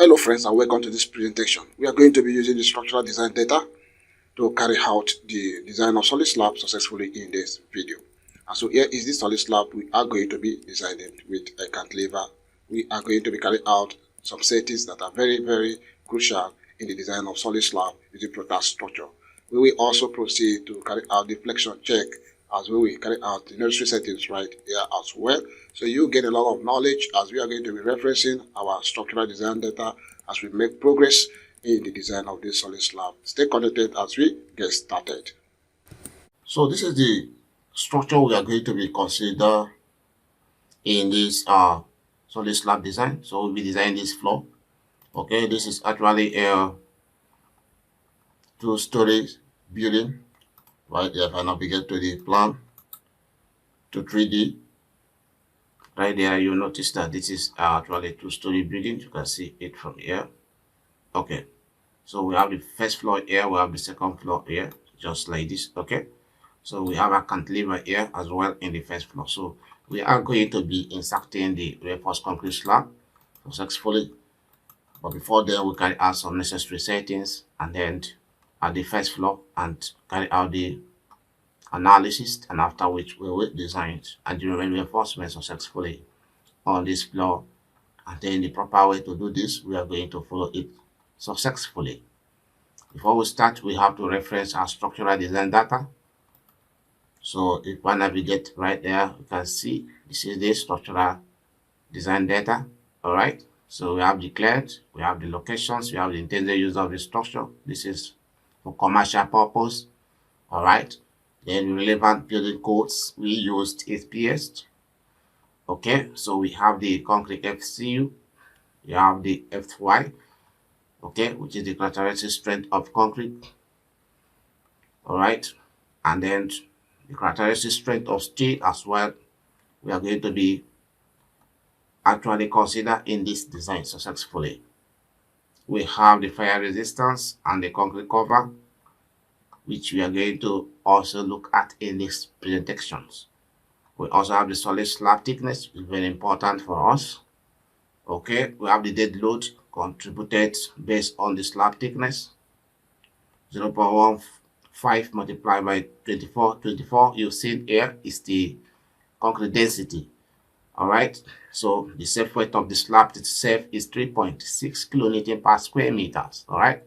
Hello friends, and welcome to this presentation. We are going to be using the structural design data to carry out the design of solid slab successfully in this video. And so here is the solid slab we are going to be designing with a cantilever. We are going to be carrying out some settings that are very crucial in the design of solid slab using Protastructure. We will also proceed to carry out the flexion check as we will carry out the necessary settings right here as well. So you get a lot of knowledge as we are going to be referencing our structural design data as we make progress in the design of this solid slab. Stay connected as we get started. So this is the structure we are going to be consider in this solid slab design. So we'll be designing this floor. Okay, this is actually a two-story building. Right, if I navigate to the plan to 3D, right there you notice that this is actually a two-story building. You can see it from here. Okay, so we have the first floor here, we have the second floor here, just like this. Okay, so we have a cantilever here as well in the first floor. So we are going to be inserting the reinforced concrete slab successfully, but before then we carry out some necessary settings and then at the first floor and carry out the analysis, and after which we will design and do reinforcement successfully on this floor. And then the proper way to do this, we are going to follow it successfully. Before we start, we have to reference our structural design data. So if I navigate right there, you can see this is the structural design data. All right, so we have declared, we have the locations, we have the intended use of the structure. This is for commercial purpose. All right, then relevant building codes, we used SPS. Okay, so we have the concrete FCU, you have the FY, okay, which is the characteristic strength of concrete. All right, and then the characteristic strength of steel as well, we are going to be actually consider in this design successfully. We have the fire resistance and the concrete cover, which we are going to also look at in these presentations. We also have the solid slab thickness, which is very important for us. Okay, we have the dead load contributed based on the slab thickness, 0.15 multiplied by 24. You've seen here is the concrete density. All right, so the self weight of the slab itself is 3.6 kilonewton per square meters. All right,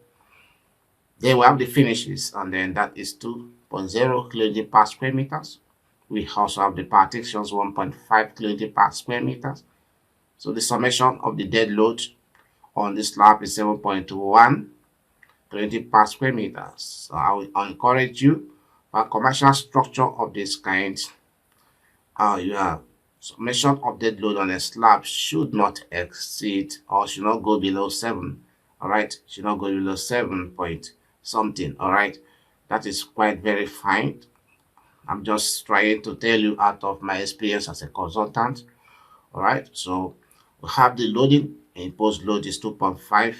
then we have the finishes, and then that is 2.0 kilonewton per square meters. We also have the partitions, 1.5 kilonewton per square meters. So the summation of the dead load on this slab is 7.1 kilonewton per square meters. So I will encourage you for a commercial structure of this kind. You have summation of dead load on a slab should not exceed or should not go below 7. All right, should not go below 7 point something. All right, that is quite very fine. I'm just trying to tell you out of my experience as a consultant. All right, so we have the loading. Imposed load is 2.5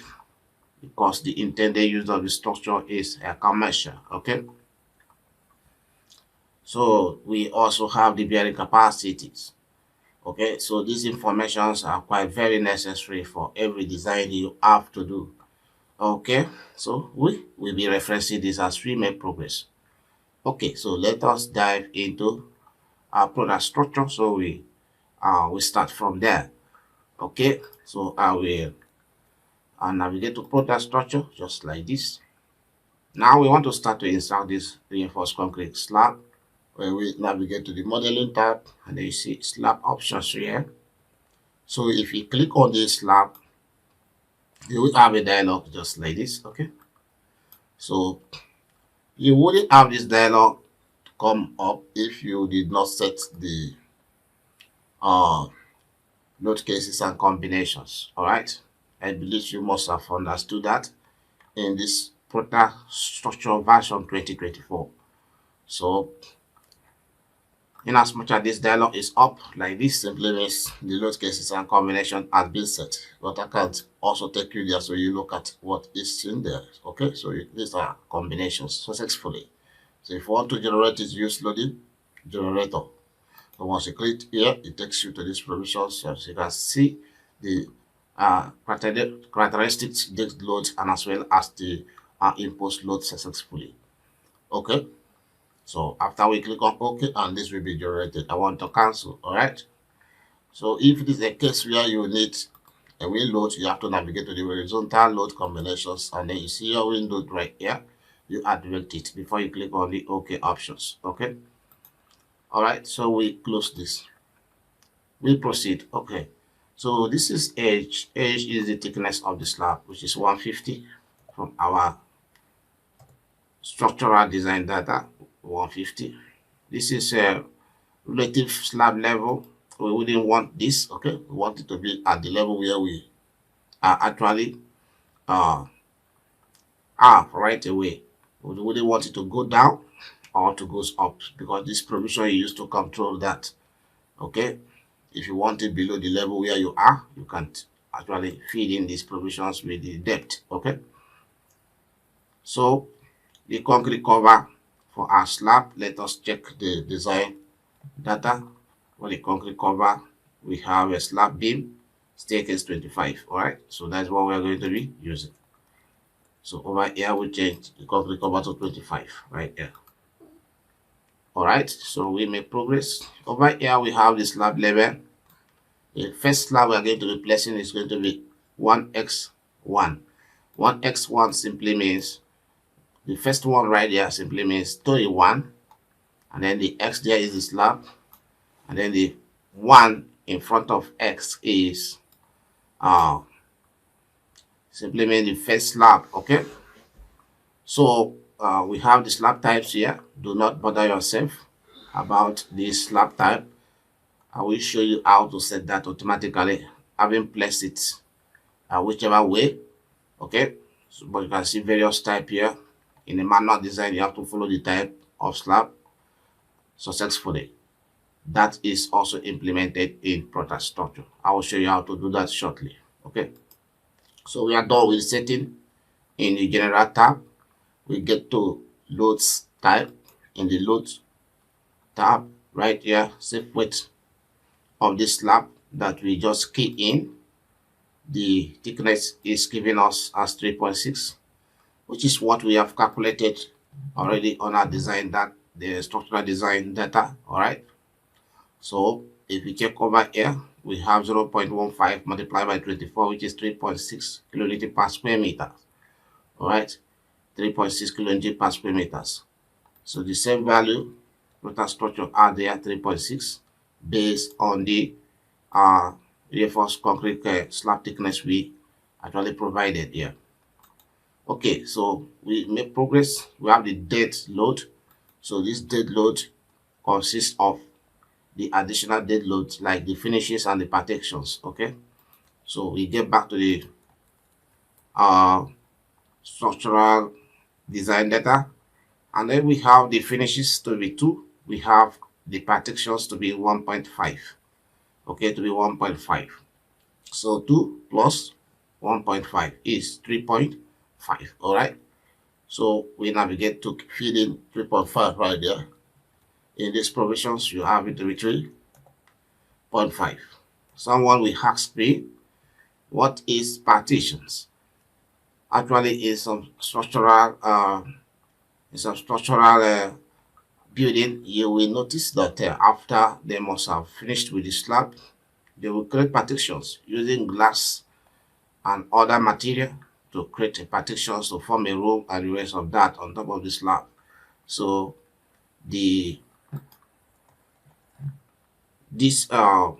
because the intended use of the structure is a commercial. Okay, so we also have the bearing capacities. Okay, so these informations are quite very necessary for every design you have to do. Okay, so we will be referencing this as we make progress. Okay, so let us dive into our product structure. So we start from there. Okay, so I will navigate to product structure just like this. Now we want to start to insert this reinforced concrete slab. Where we navigate to the modeling tab, and then you see slab options here. So if you click on this slab, you will have a dialog just like this. Okay, so you wouldn't have this dialog come up if you did not set the load cases and combinations. All right, I believe you must have understood that in this Protastructure version 2024. So in as much as this dialog is up like this, simply means the load cases and combination has been set. But I can also take you there so you look at what is in there. Okay, so these are combinations successfully. So if you want to generate this use loading generator, so once you click here, it takes you to this provisions. So you can see the characteristics, dead loads, and as well as the imposed load successfully. Okay, so after we click on OK, and this will be generated, I want to cancel. All right, so if it is a case where you need a wheel load, you have to navigate to the horizontal load combinations, and then you see your window right here. You activate it before you click on the OK options. Okay, all right, so we close this. We proceed. Okay, so this is edge. Edge is the thickness of the slab, which is 150 from our structural design data. 150. This is a relative slab level. We wouldn't want this. Okay, we want it to be at the level where we are actually right away. We wouldn't want it to go down or to go up, because this provision you use to control that. Okay, if you want it below the level where you are, you can actually feed in these provisions with the depth. Okay, so the concrete cover for our slab, let us check the design data. For the concrete cover, we have a slab beam, staircase 25. All right, so that's what we're going to be using. So over here we change the concrete cover to 25 right here. All right, so we make progress. Over here we have the slab level. The first slab we are going to be placing is going to be 1x1. 1x1 simply means the first one right there simply means Storey 1, and then the x there is the slab, and then the 1 in front of x is simply means the first slab. Okay, so we have the slab types here. Do not bother yourself about this slab type. I will show you how to set that automatically, having placed it whichever way. Okay, so, but you can see various type here. In a manual design, you have to follow the type of slab successfully. That is also implemented in Protastructure. I will show you how to do that shortly. Okay, so we are done with setting. In the general tab, we get to loads type. In the loads tab right here, safe width of this slab that we just key in. The thickness is giving us as 3.6, which is what we have calculated already on our design, that the structural design data. All right, so if we check over here, we have 0.15 multiplied by 24, which is 3.6 kilonewton per square meter. All right, 3.6 kilonewton per square meters. So the same value Protastructure are there, 3.6, based on the reinforced concrete slab thickness we actually provided here. Okay, so we make progress. We have the dead load. So this dead load consists of the additional dead loads like the finishes and the protections. Okay, so we get back to the structural design data, and then we have the finishes to be 2. We have the protections to be 1.5. Okay, to be 1.5. So 2 plus 1.5 is 3.5. All right, so we navigate to feed in 3.5 right there. In these provisions, you have it to be 3.5. Someone will ask me, what is partitions? Actually, is some structural building. You will notice that after they must have finished with the slab, they will create partitions using glass and other material to create partitions to form a room and the rest of that on top of the slab. So this 1.5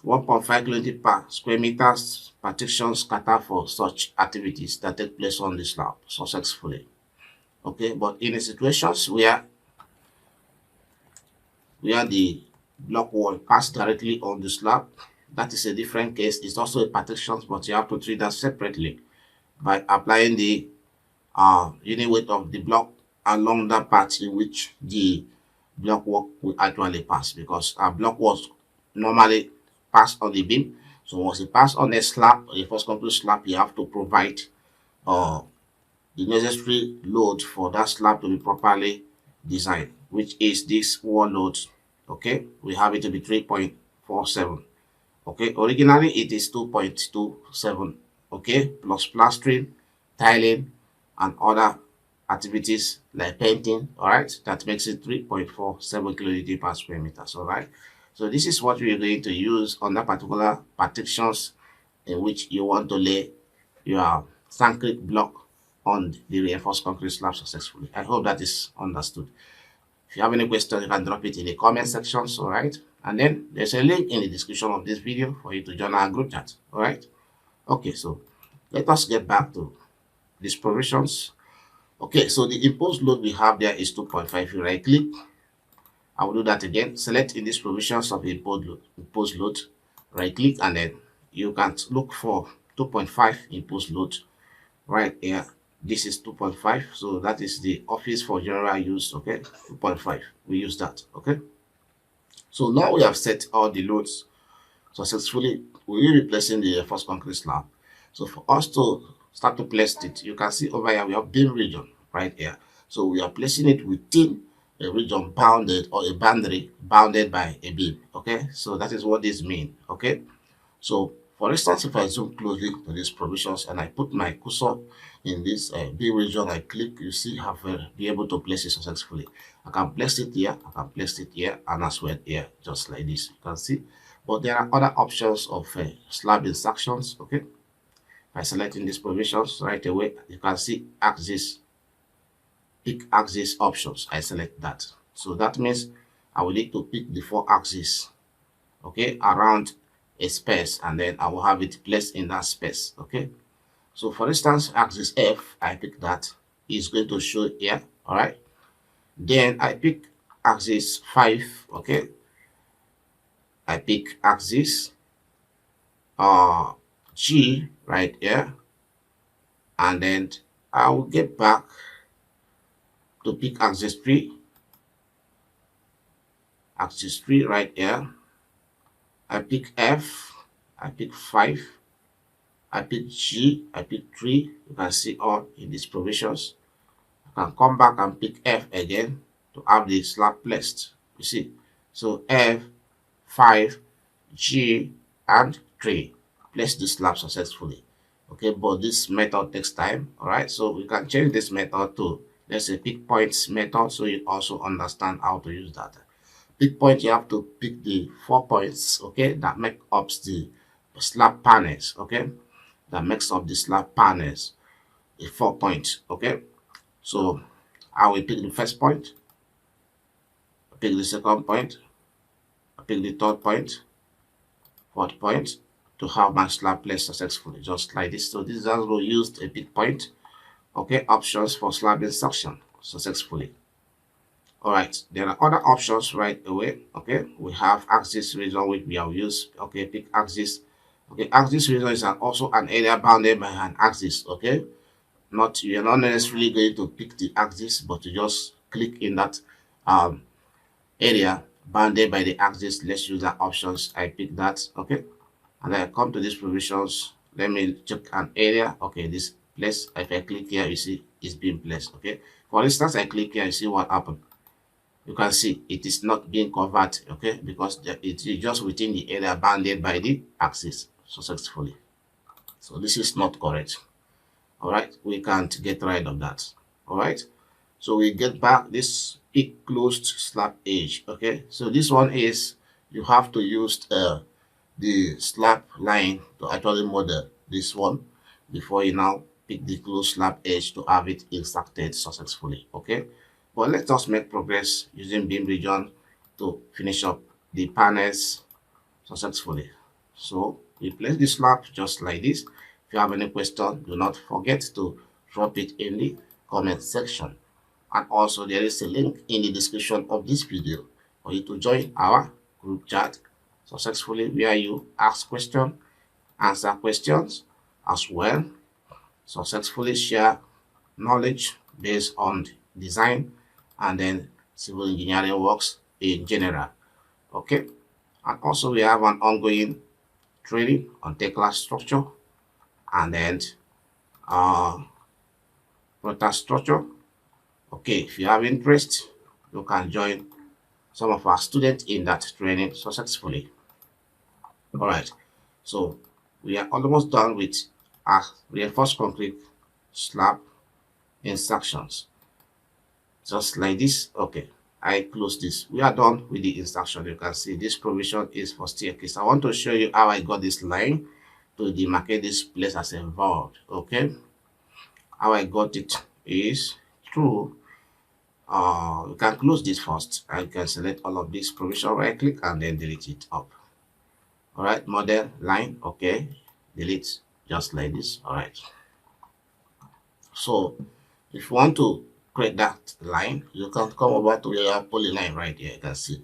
kilonewton per square meters partitions cater for such activities that take place on the slab successfully. Okay, but in the situations where the block wall pass directly on the slab, that is a different case. It's also a partition, but you have to treat that separately by applying the unit weight of the block along that part in which the block work will actually pass, because our block walls normally pass on the beam. So once it pass on a slab, a first concrete slab, you have to provide the necessary load for that slab to be properly designed, which is this wall load. Okay, we have it to be 3.47. Okay, originally it is 2.27, okay, plus plastering, tiling, and other activities like painting. All right, that makes it 3.47 kilonewton per square meters. All right, so this is what we are going to use on that particular partitions in which you want to lay your concrete block on the reinforced concrete slab successfully. I hope that is understood. If you have any questions, you can drop it in the comment sections, all right? And then there's a link in the description of this video for you to join our group chat, all right? Okay, so let us get back to these provisions. Okay, so the imposed load we have there is 2.5. You right click. I will do that again. Select in these provisions of imposed load, right click, and then you can look for 2.5 imposed load right here. This is 2.5, so that is the office for general use. Okay, 2.5, we use that. Okay, so now we have set all the loads successfully. We will be placing the first concrete slab. So for us to start to place it, you can see over here we have beam region right here. So we are placing it within a region bounded, or a boundary bounded by a beam. Okay, so that is what this means. Okay, so for instance, if I zoom closely to these provisions and I put my cursor in this B region, I click, you see, have be able to place it successfully. I can place it here, I can place it here, and as well here, just like this. You can see. But there are other options of slab insertions. Okay, by selecting these provisions right away, you can see axis, pick axis options. I select that. So that means I will need to pick the 4 axes, okay, around a space, and then I will have it placed in that space. Okay, so for instance, axis F, I pick that, is going to show here. All right, then I pick axis 5. Okay, I pick axis G right here, and then I will get back to pick axis 3, right here. I pick F, I pick 5, I pick G, I pick 3. You can see all in these provisions. I can come back and pick F again to have the slab placed. You see, so F, 5, G, and 3 place the slab successfully. Okay, but this method takes time. All right, so we can change this method to, let's say, pick points method, so you also understand how to use that. Pick point, you have to pick the 4 points, okay, that make up the slab panels. Okay, that makes up the slab panels, the 4 points. Okay, so I will pick the first point, pick the second point, pick the third point, fourth point, to have my slab placed successfully, just like this. So this is how we used a pick point. Okay, options for slab insertion successfully. All right, there are other options right away. Okay, we have axis region, which we have used. Okay, pick axis. Okay, axis region is also an area bounded by an axis. Okay, you're not necessarily going to pick the axis, but you just click in that area bounded by the axis. Let's use that options. I pick that. Okay, and then I come to these provisions. Let me check an area. Okay, this place, if I click here, you see it's being placed. Okay, for instance, I click here, you see what happened. You can see it is not being covered. Okay, because it is just within the area bounded by the axis successfully. So this is not correct. All right, we can't get rid of that. All right, so we get back this peak closed slab edge. Okay, so this one is, you have to use the slab line to actually model this one before you now pick the closed slab edge to have it inserted successfully. Okay, but let us make progress using beam region to finish up the panels successfully. So we place the slab just like this. If you have any question, do not forget to drop it in the comment section. And also there is a link in the description of this video for you to join our group chat successfully, where you ask questions, answer questions, as well successfully share knowledge based on design and then civil engineering works in general. Okay, and also we have an ongoing training on Tekla structure and then Protastructure. Okay, if you have interest, you can join some of our students in that training successfully. All right, so we are almost done with our reinforced concrete slab instructions, just like this. Okay, I close this. We are done with the instruction. You can see this provision is for staircase. I want to show you how I got this line to demarcate this place as involved. Okay, how I got it is through you can close this first. I can select all of this provision, right click and then delete it up. All right, model line. Okay, delete just like this. All right, so if you want to create that line, you can come over to your polyline right here. You can see,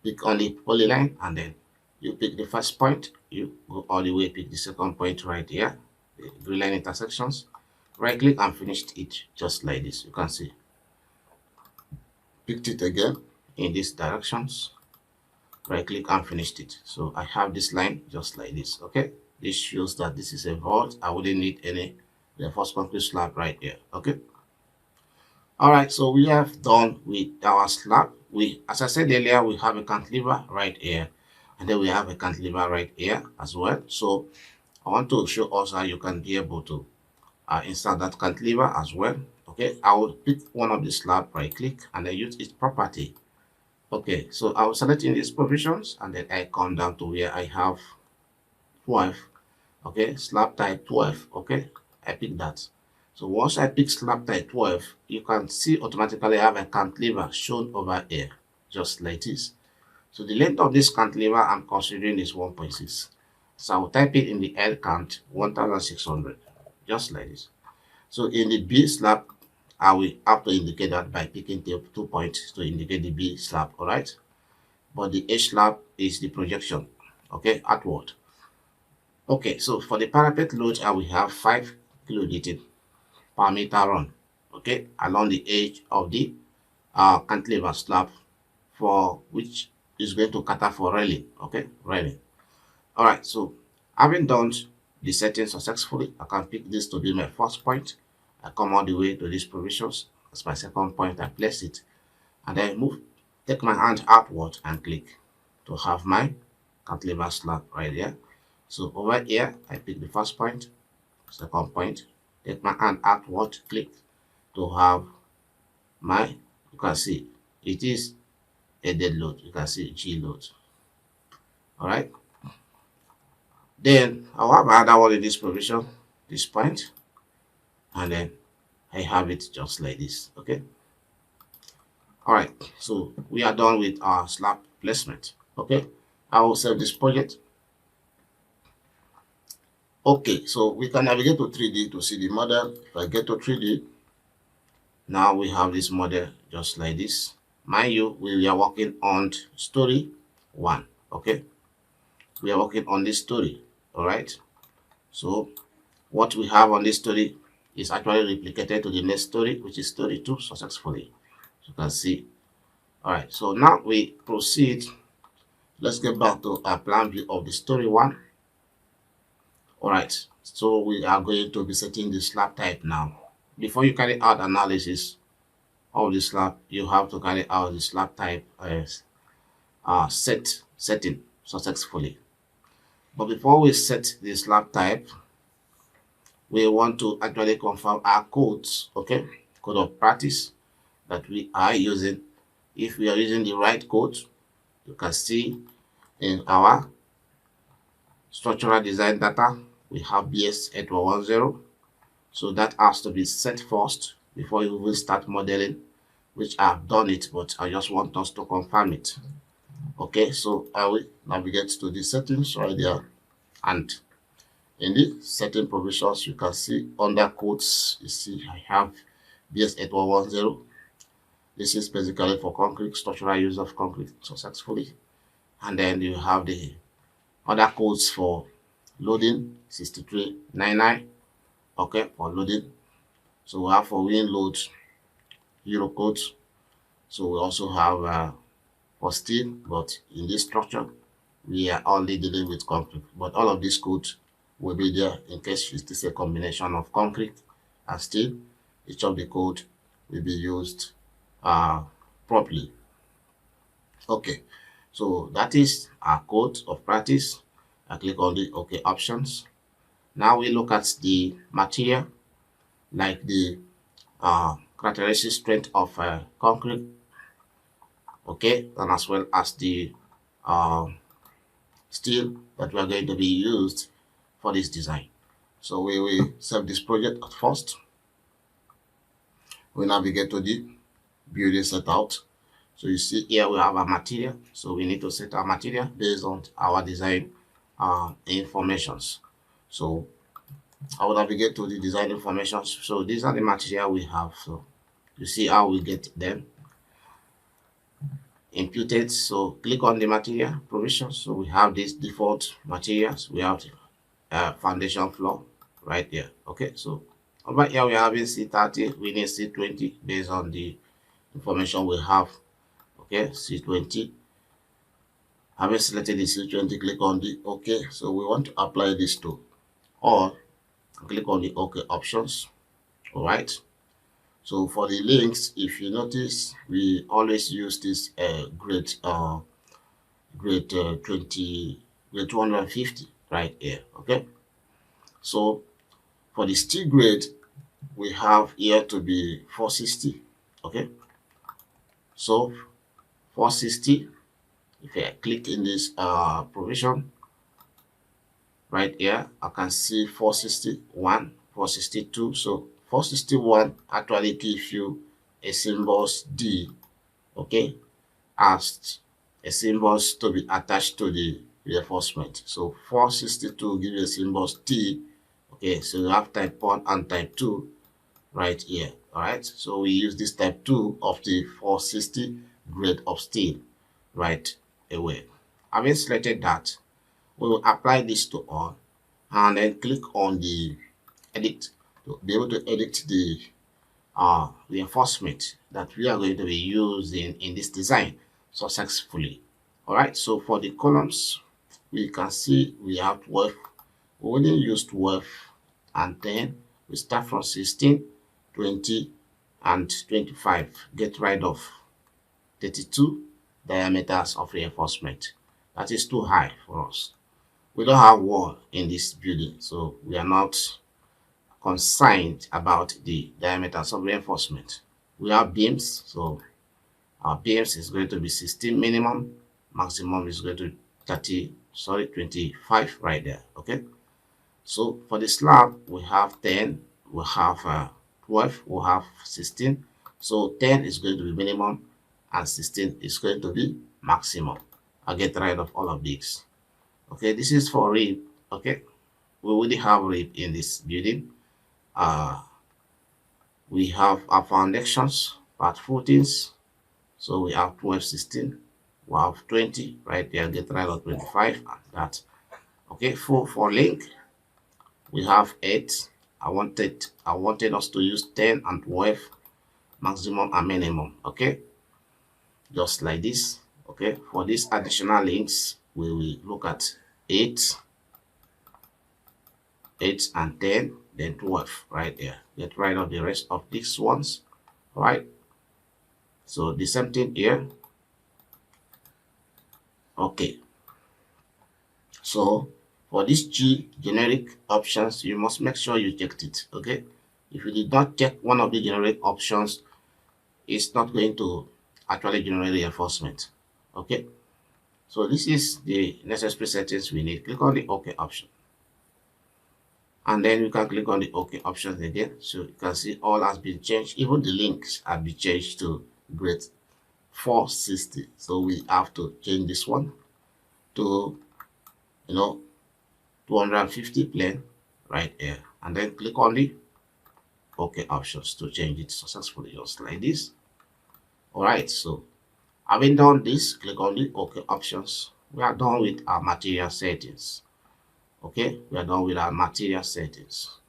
pick only polyline and then you pick the first point, you go all the way, pick the second point right here, the green line intersections, right click and finished it just like this. You can see, picked it again in these directions, right click and finished it. So I have this line just like this. Okay, this shows that this is a vault. I wouldn't need any reinforced concrete slab right here. Okay, all right, so we have done with our slab. We, as I said earlier, we have a cantilever right here, and then we have a cantilever right here as well. So I want to show us how you can be able to insert that cantilever as well. Okay, I will pick one of the slab, right click, and then use its property. Okay, so I will select in these provisions, and then I come down to where I have 12. Okay, slab type 12. Okay, I pick that. So once I pick slab type 12, you can see automatically I have a cantilever shown over here, just like this. So the length of this cantilever I'm considering is 1.6. So I will type it in the L count 1600, just like this. So in the B slab, I will have to indicate that by picking the 2 points to indicate the B slab, all right? But the H slab is the projection, okay, outward. Okay, so for the parapet load, I will have 5 kilonewton per meter run, okay, along the edge of the cantilever slab, for which is going to cater for railing, okay, railing. All right, so having done the settings successfully, I can pick this to be my first point. I come all the way to these provisions. That's my second point. I place it, and then move, take my hand outward and click to have my cantilever slab right there. So over here, I pick the first point, second point, take my hand outward, click to have my, you can see it is a dead load. You can see G load. All right. Then I'll have another one in this provision, this point, and then I have it just like this. Okay. All right. So we are done with our slab placement. Okay. I will save this project. Okay. So we can navigate to 3D to see the model. If I get to 3D, now we have this model just like this. Mind you, we are working on Storey 1. Okay. We are working on this Storey. All right. So what we have on this Storey is actually replicated to the next Storey, which is Storey 2 successfully. You can see. All right, so now we proceed. Let's get back to our plan view of the Storey 1. All right, so we are going to be setting the slab type now. Before you carry out analysis of the slab, you have to carry out the slab type as setting successfully. But before we set the slab type, we want to actually confirm our codes, okay? Code of practice that we are using. If we are using the right code, you can see in our structural design data, we have BS8110. So that has to be set first before you will start modeling, which I've done it, but I just want us to confirm it. Okay, so I will navigate to the settings right there, and in the setting provisions, you can see under codes, you see I have BS8110. This is basically for concrete, structural use of concrete successfully. And then you have the other codes for loading, 6399, okay, for loading. So we have for wind load, Euro codes. So we also have for steel, but in this structure, we are only dealing with concrete. But all of these codes will be there in case it is a combination of concrete and steel. Each of the code will be used properly. Okay, so that is our code of practice. I click on the OK options. Now we look at the material, like the characteristic strength of concrete, okay, and as well as the uh, steel that we are going to be used for this design. So we will save this project at first. We navigate to the building setout. So you see here we have a material. So we need to set our material based on our design informations. So I will navigate to the design information. So these are the material we have. So you see how we get them imputed. So click on the material provisions. So we have these default materials. We have foundation floor right there. Okay, so over here we have C30, we need C20 based on the information we have. Okay, C20. Having selected the C20, click on the OK. So we want to apply this to all. Click on the OK options. All right. So for the links, if you notice, we always use this grade 250 right here. Okay. So for the steel grade, we have here to be 460. Okay. So 460. If I click in this provision right here, I can see 461, 462. So 461 actually gives you a symbols D, okay, as a symbols to be attached to the reinforcement. So 462 gives you a symbols T, okay. So you have type 1 and type 2 right here. All right, so we use this type 2 of the 460 grade of steel right away. Having selected that, we will apply this to all and then click on the edit to be able to edit the reinforcement that we are going to be using in this design successfully. All right, so for the columns, we can see we have 12. We only use 12 and 10. We start from 16, 20, and 25. Get rid of 32 diameters of reinforcement. That is too high for us. We don't have wall in this building, so we are not concerned about the diameters of reinforcement. We have beams, so our beams is going to be 16 minimum, maximum is going to 25 right there. Okay, so for the slab we have 10, we have 12, we have 16. So 10 is going to be minimum and 16 is going to be maximum. I'll get rid of all of these. Okay, this is for rib. Okay, we already have rib in this building. We have our foundations, part footings. So we have 12, 16. We have 20 right there. Get rid of 25 and that. Okay, for link, we have 8. I wanted us to use 10 and 12, maximum and minimum. Okay, just like this. Okay, for these additional links, we will look at 8 and 10, then 12 right there. Get rid of the rest of these ones. Right, so the same thing here. Okay, so for this G generic options, you must make sure you checked it. Okay, if you did not check one of the generic options, it's not going to actually generate reinforcement. Okay, so this is the necessary settings we need. Click on the OK option, and then you can click on the OK options again. So you can see all has been changed. Even the links have been changed to grade 460. So we have to change this one to 250 plane right here, and then click on the OK options to change it successfully, just like this. All right, so having done this, click on the OK options. We are done with our material settings. Okay, we are done with our material settings.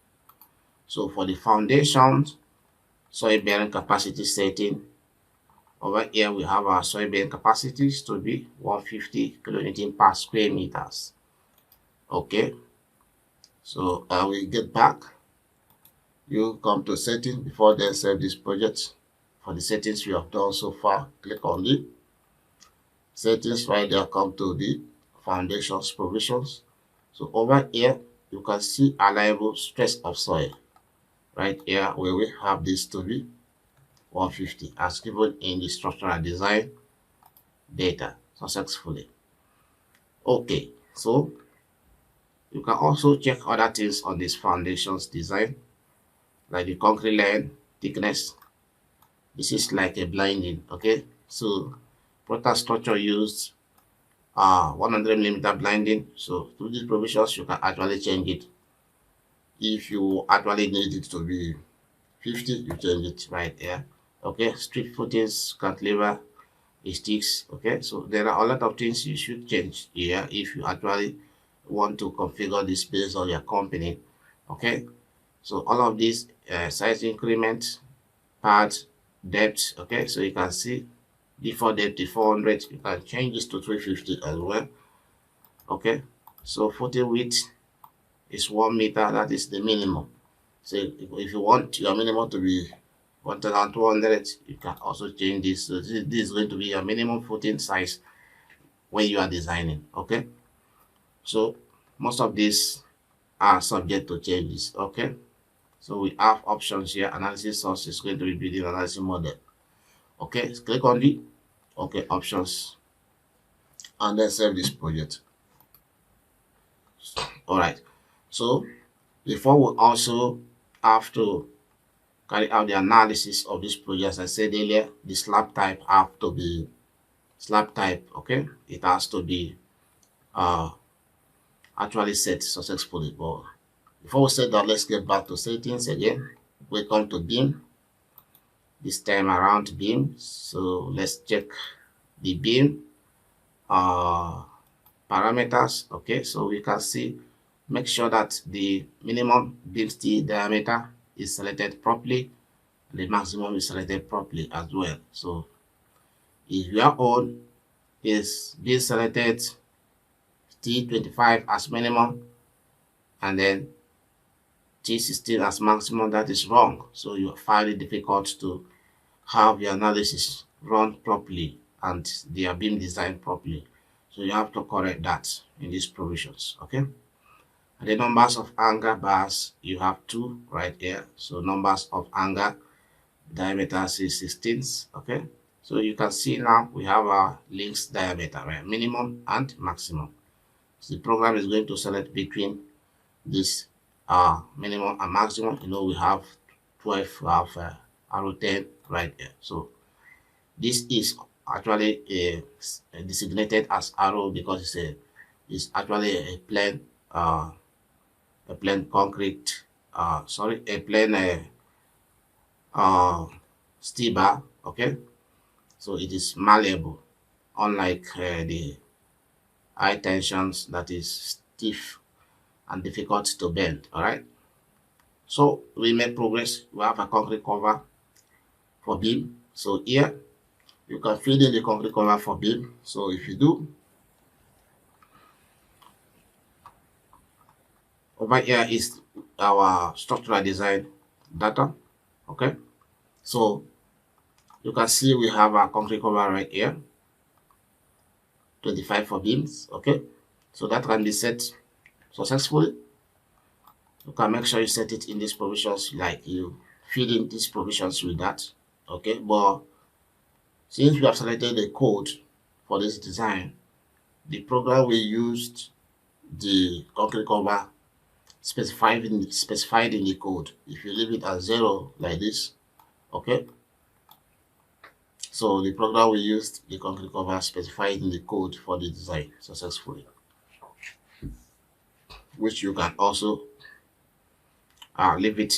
So for the foundations, soil bearing capacity setting, over here we have our soil bearing capacities to be 150 kilonewton per square meters. Okay, so I will get back. You come to setting before then save this project. For the settings we have done so far, click on the settings right there, come to the foundations provisions. So over here you can see allowable stress of soil right here, where we have this to be 150 as given in the structural design data successfully. Okay, so you can also check other things on this foundations design, like the concrete line thickness. This is like a blinding. Okay, so Protastructure used 100mm blinding. So through these provisions you can actually change it. If you actually need it to be 50, you change it right here. Okay, strip footings, cantilever, sticks. Okay, so there are a lot of things you should change here if you actually want to configure this based on your company. Okay, so all of these size increment, part, depth. Okay, so you can see default depth is 400. You can change this to 350 as well. Okay, so footing width is 1 meter. That is the minimum. So if you want your minimum to be 1200, you can also change this. So this is going to be your minimum footing size when you are designing. Okay, so most of these are subject to changes. Okay, so we have options here. Analysis source is going to be building analysis model. Okay, click on the options and then save this project. All right, so before we also have to carry out the analysis of this project, as I said earlier, the slab type have to be slab type. Okay, it has to be actually set successfully. But before we set that, let's get back to settings again. We come to beam, this time around beam. So let's check the beam parameters. Okay, so we can see, make sure that the minimum beam steel diameter is selected properly, the maximum is selected properly as well. So if your own is being selected T25 as minimum and then T16 as maximum, that is wrong. So you find it difficult to have your analysis run properly and they are being designed properly. So you have to correct that in these provisions. Okay, and the numbers of angle bars, you have two right here. So numbers of angle diameter is 16. Okay, so you can see now we have our links diameter, right? Minimum and maximum. So the program is going to select between this minimum and maximum. You know, we have 12, we have arrow 10 right here. So this is actually designated as arrow because it's actually a plain concrete a plain steel bar. Okay, so it is malleable, unlike the high tensions that is stiff and difficult to bend. All right, so we made progress. We have a concrete cover for beam. So here you can fill in the concrete cover for beam. So if you do, over here is our structural design data. Okay, so you can see we have our concrete cover right here, 25 for beams. Okay, so that can be set successfully. You can make sure you set it in these provisions, like you fill in these provisions with that. Okay, but since we have selected the code for this design, the program we used the concrete cover specified in the code. If you leave it at 0 like this, okay, so the program we used the concrete cover specified in the code for the design successfully, which you can also leave it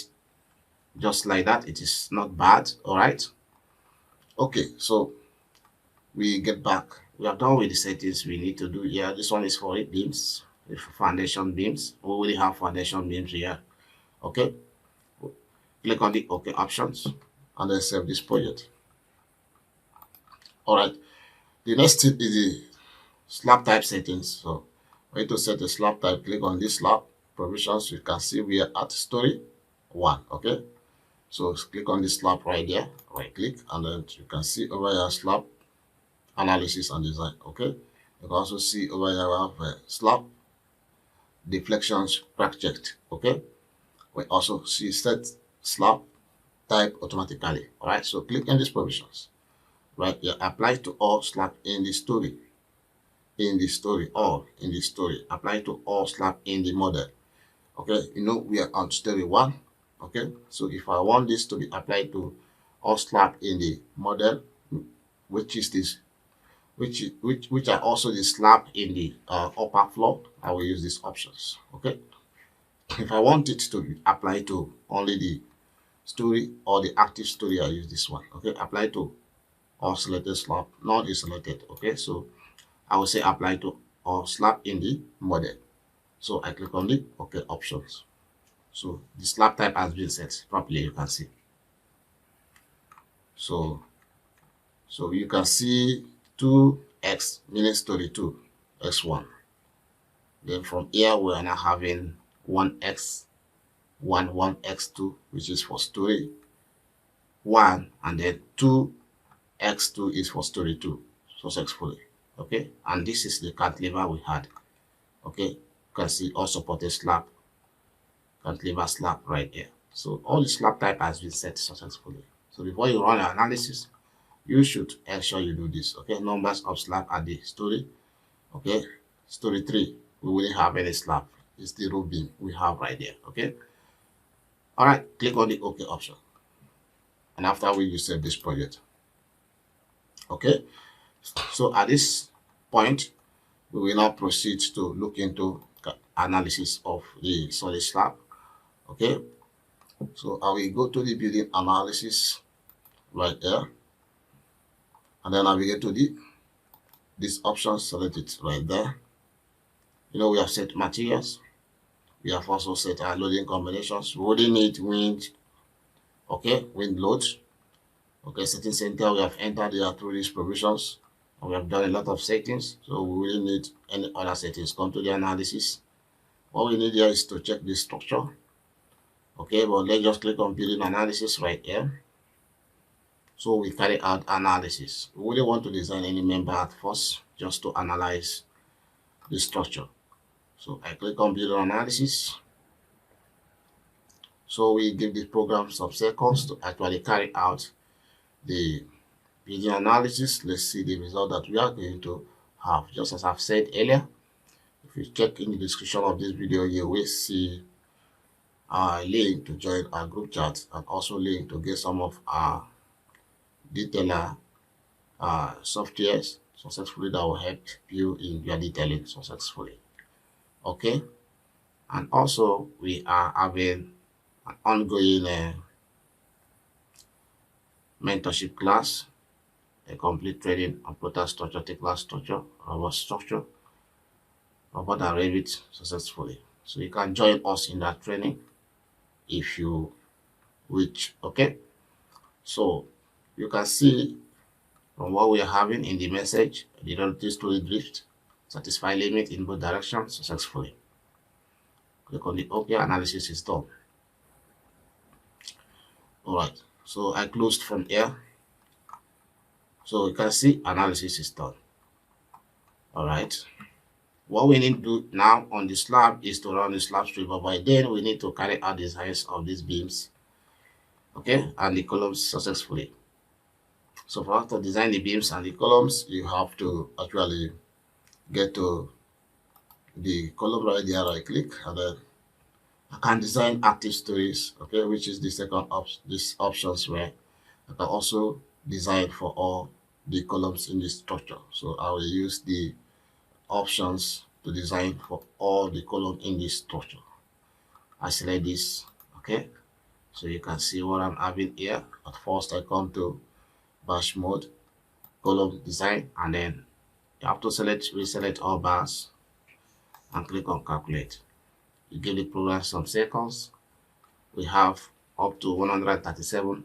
just like that. It is not bad. All right, okay, so we get back. We are done with the settings we need to do here. This one is for 8 beams, foundation beams. We already have foundation beams here. Okay, click on the OK options and then save this project. All right, the next tip is the slab type settings. So when to set the slab type, click on this slab provisions. You can see we are at Storey 1. Okay, so click on this slab right there, right click, and then you can see over here slab analysis and design. Okay, you can also see over here we have slab deflections crack checked. Okay, we also see set slab type automatically. All right, so click on these provisions. Right here, apply to all slab in the story. All in the story. Apply to all slab in the model. Okay, we are on story 1. Okay, so if I want this to be applied to all slab in the model, which is this, which are also the slab in the upper floor, I will use these options. Okay, if I want it to be applied to only the story or the active story, I use this one. Okay, apply to all selected slab, not is selected. Okay, so I will say apply to all slab in the model. So I click on the OK options. So the slab type has been set properly, you can see. So you can see 2x meaning story 2, x1. Then from here we are now having 1x1, 1x2, which is for story 1, and then 2x2 is for story 2 successfully. Okay, and this is the cantilever we had. Okay, you can see all supported slab, cantilever slab right here. So all the slab type has been set successfully. So before you run your analysis, you should ensure you do this. Okay, numbers of slab at the story. Okay, story 3, we wouldn't have any slab. It's the roof beam we have right there. Okay, all right, click on the OK option, and after you save this project. Okay, so at this point, we will now proceed to look into analysis of the solid slab. Okay, so I will go to the building analysis right there, and then navigate to this option, select it right there. We have set materials. We have also set our loading combinations. We only need wind, okay, wind load. Okay, setting center, we have entered here through these provisions. And we have done a lot of settings, so we really need any other settings. Come to the analysis. What we need here is to check the structure. Okay, but let's just click on building analysis right here. So we carry out analysis. We really want to design any member at first, just to analyze the structure. So I click on building analysis. So we give the program some seconds to actually carry out the building analysis. Let's see the result that we are going to have. Just as I've said earlier, if you check in the description of this video, you will see a link to join our group chat, and also link to get some of our detailer softwares successfully that will help you in your detailing successfully. Okay, and also we are having an ongoing mentorship class, a complete training on Protastructure, Tekla structure, Revit structure, Revit and Revit successfully. So you can join us in that training if you wish. Okay, so you can see from what we are having in the message, the relative story drift, satisfy limit in both directions successfully. Click on the OK, analysis is done. Alright, so I closed from here. So you can see analysis is done. Alright, what we need to do now on the slab is to run the slab strip, but by then we need to carry out the size of these beams, okay, and the columns successfully. So for us to design the beams and the columns, you have to actually get to the column right there, right click, and then I can design active stories, okay, which is the second this options where I can also design for all the columns in this structure. So I will use the options to design for all the columns in this structure. I select this, okay, so you can see what I'm having here. At first I come to bash mode, column design, and then you have to reselect all bars and click on calculate. You give the program some seconds. We have up to 137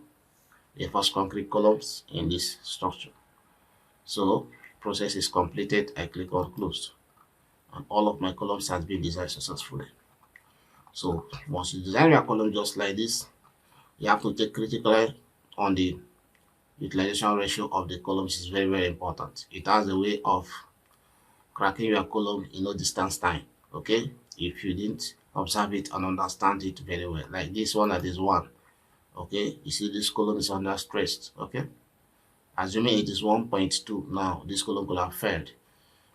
reinforced concrete columns in this structure. So process is completed. I click on close, and all of my columns has been designed successfully. So once you design your column just like this, you have to take critically on the utilization ratio of the columns. Is very, very important. It has a way of cracking your column in no distance time. Okay, if you didn't observe it and understand it very well. Like this one that is 1. Okay, you see this column is under stress. Okay, assuming it is 1.2 now, this column could have failed.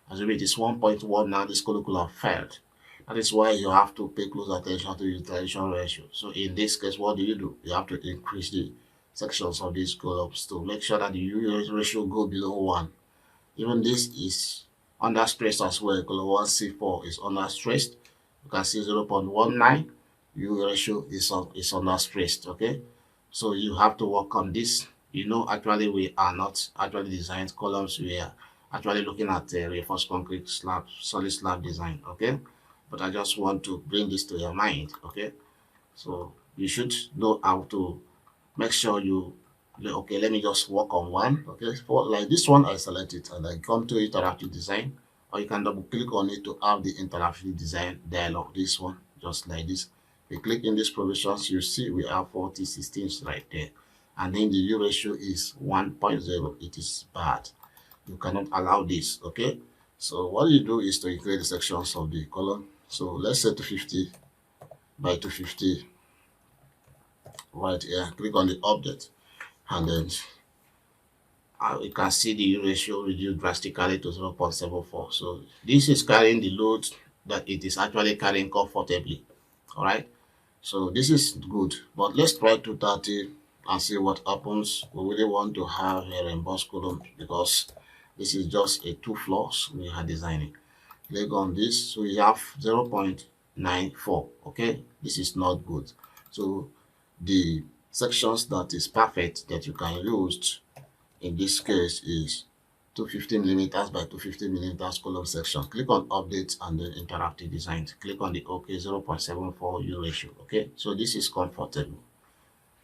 Assuming it is 1.1 now, this column could have failed. That is why you have to pay close attention to utilization ratio. So in this case, what do? You have to increase the sections of these columns to make sure that the U ratio go below 1. Even this is under stress as well. Column 1C4 is under stress. You can see 0.19. U ratio is under stress. Okay, so you have to work on this. Actually we are not actually designing columns. We are actually looking at reinforced concrete slab, solid slab design. Okay, but I just want to bring this to your mind. Okay, so you should know how to make sure you. Okay, let me just work on one. Okay, for like this one, I select it and I come to interactive design, or you can double click on it to have the interactive design dialog. This one, just like this. You click in these provisions, you see we have 40/16 right there, and then the U ratio is 1.0. It is bad. You cannot allow this. Okay, so what you do is to increase the sections of the column. So let's say 250 by 250 right here. Click on the object, and then you can see the U ratio reduced drastically to 0.74. So this is carrying the load that it is actually carrying comfortably. All right, so this is good, but let's try 230 and see what happens. We really want to have a embossed column because this is just a 2 floors we are designing. Click on this, so we have 0.94. Okay, this is not good. So the sections that is perfect that you can use in this case is 250 millimeters by 250 millimeters column section. Click on update and then interactive design. Click on the OK 0.74 U ratio. Okay, so this is comfortable.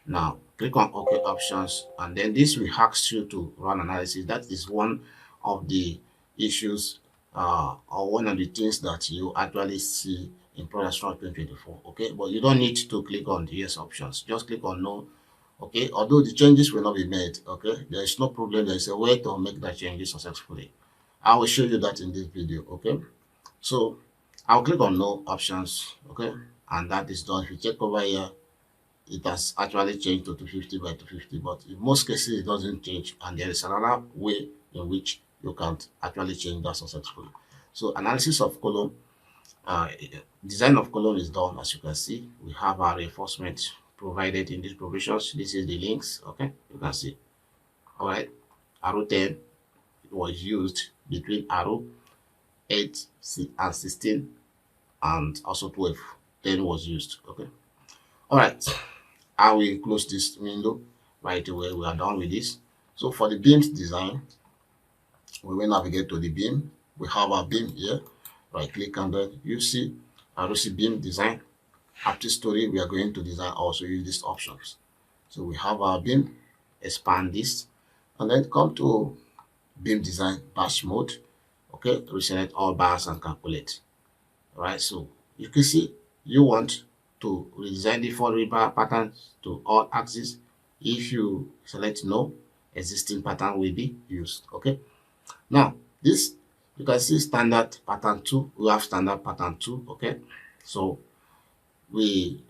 Now click on OK options, and then this will ask you to run analysis. That is one of the issues or one of the things that you actually see in Protastructure 2024. Okay, but you don't need to click on the yes options. Just click on no. Okay, although the changes will not be made. Okay, there is no problem. There is a way to make that changes successfully. I will show you that in this video. Okay, so I'll click on no options. Okay, and that is done. If you check over here, it has actually changed to 250 by 250, but in most cases it doesn't change, and there is another way in which you can actually change that successfully. So analysis of column, design of column is done. As you can see, we have our reinforcement provided in these provisions. This is the links. Okay, you can see. All right, arrow 10 was used between arrow 8 and 16, and also 12. 10 was used. Okay, all right. I will close this window right away. We are done with this. So for the beams design, we will navigate to the beam. We have our beam here. Right click and then you see ROC beam design. After Storey, we are going to design also use these options. So we have our beam, expand this, and then come to beam design batch mode. Okay, reselect all bars and calculate. All right, so you can see you want to redesign the four rebar patterns to all axes. If you select no, existing pattern will be used. Okay, now this you can see standard pattern 2. We have standard pattern 2. Okay, so we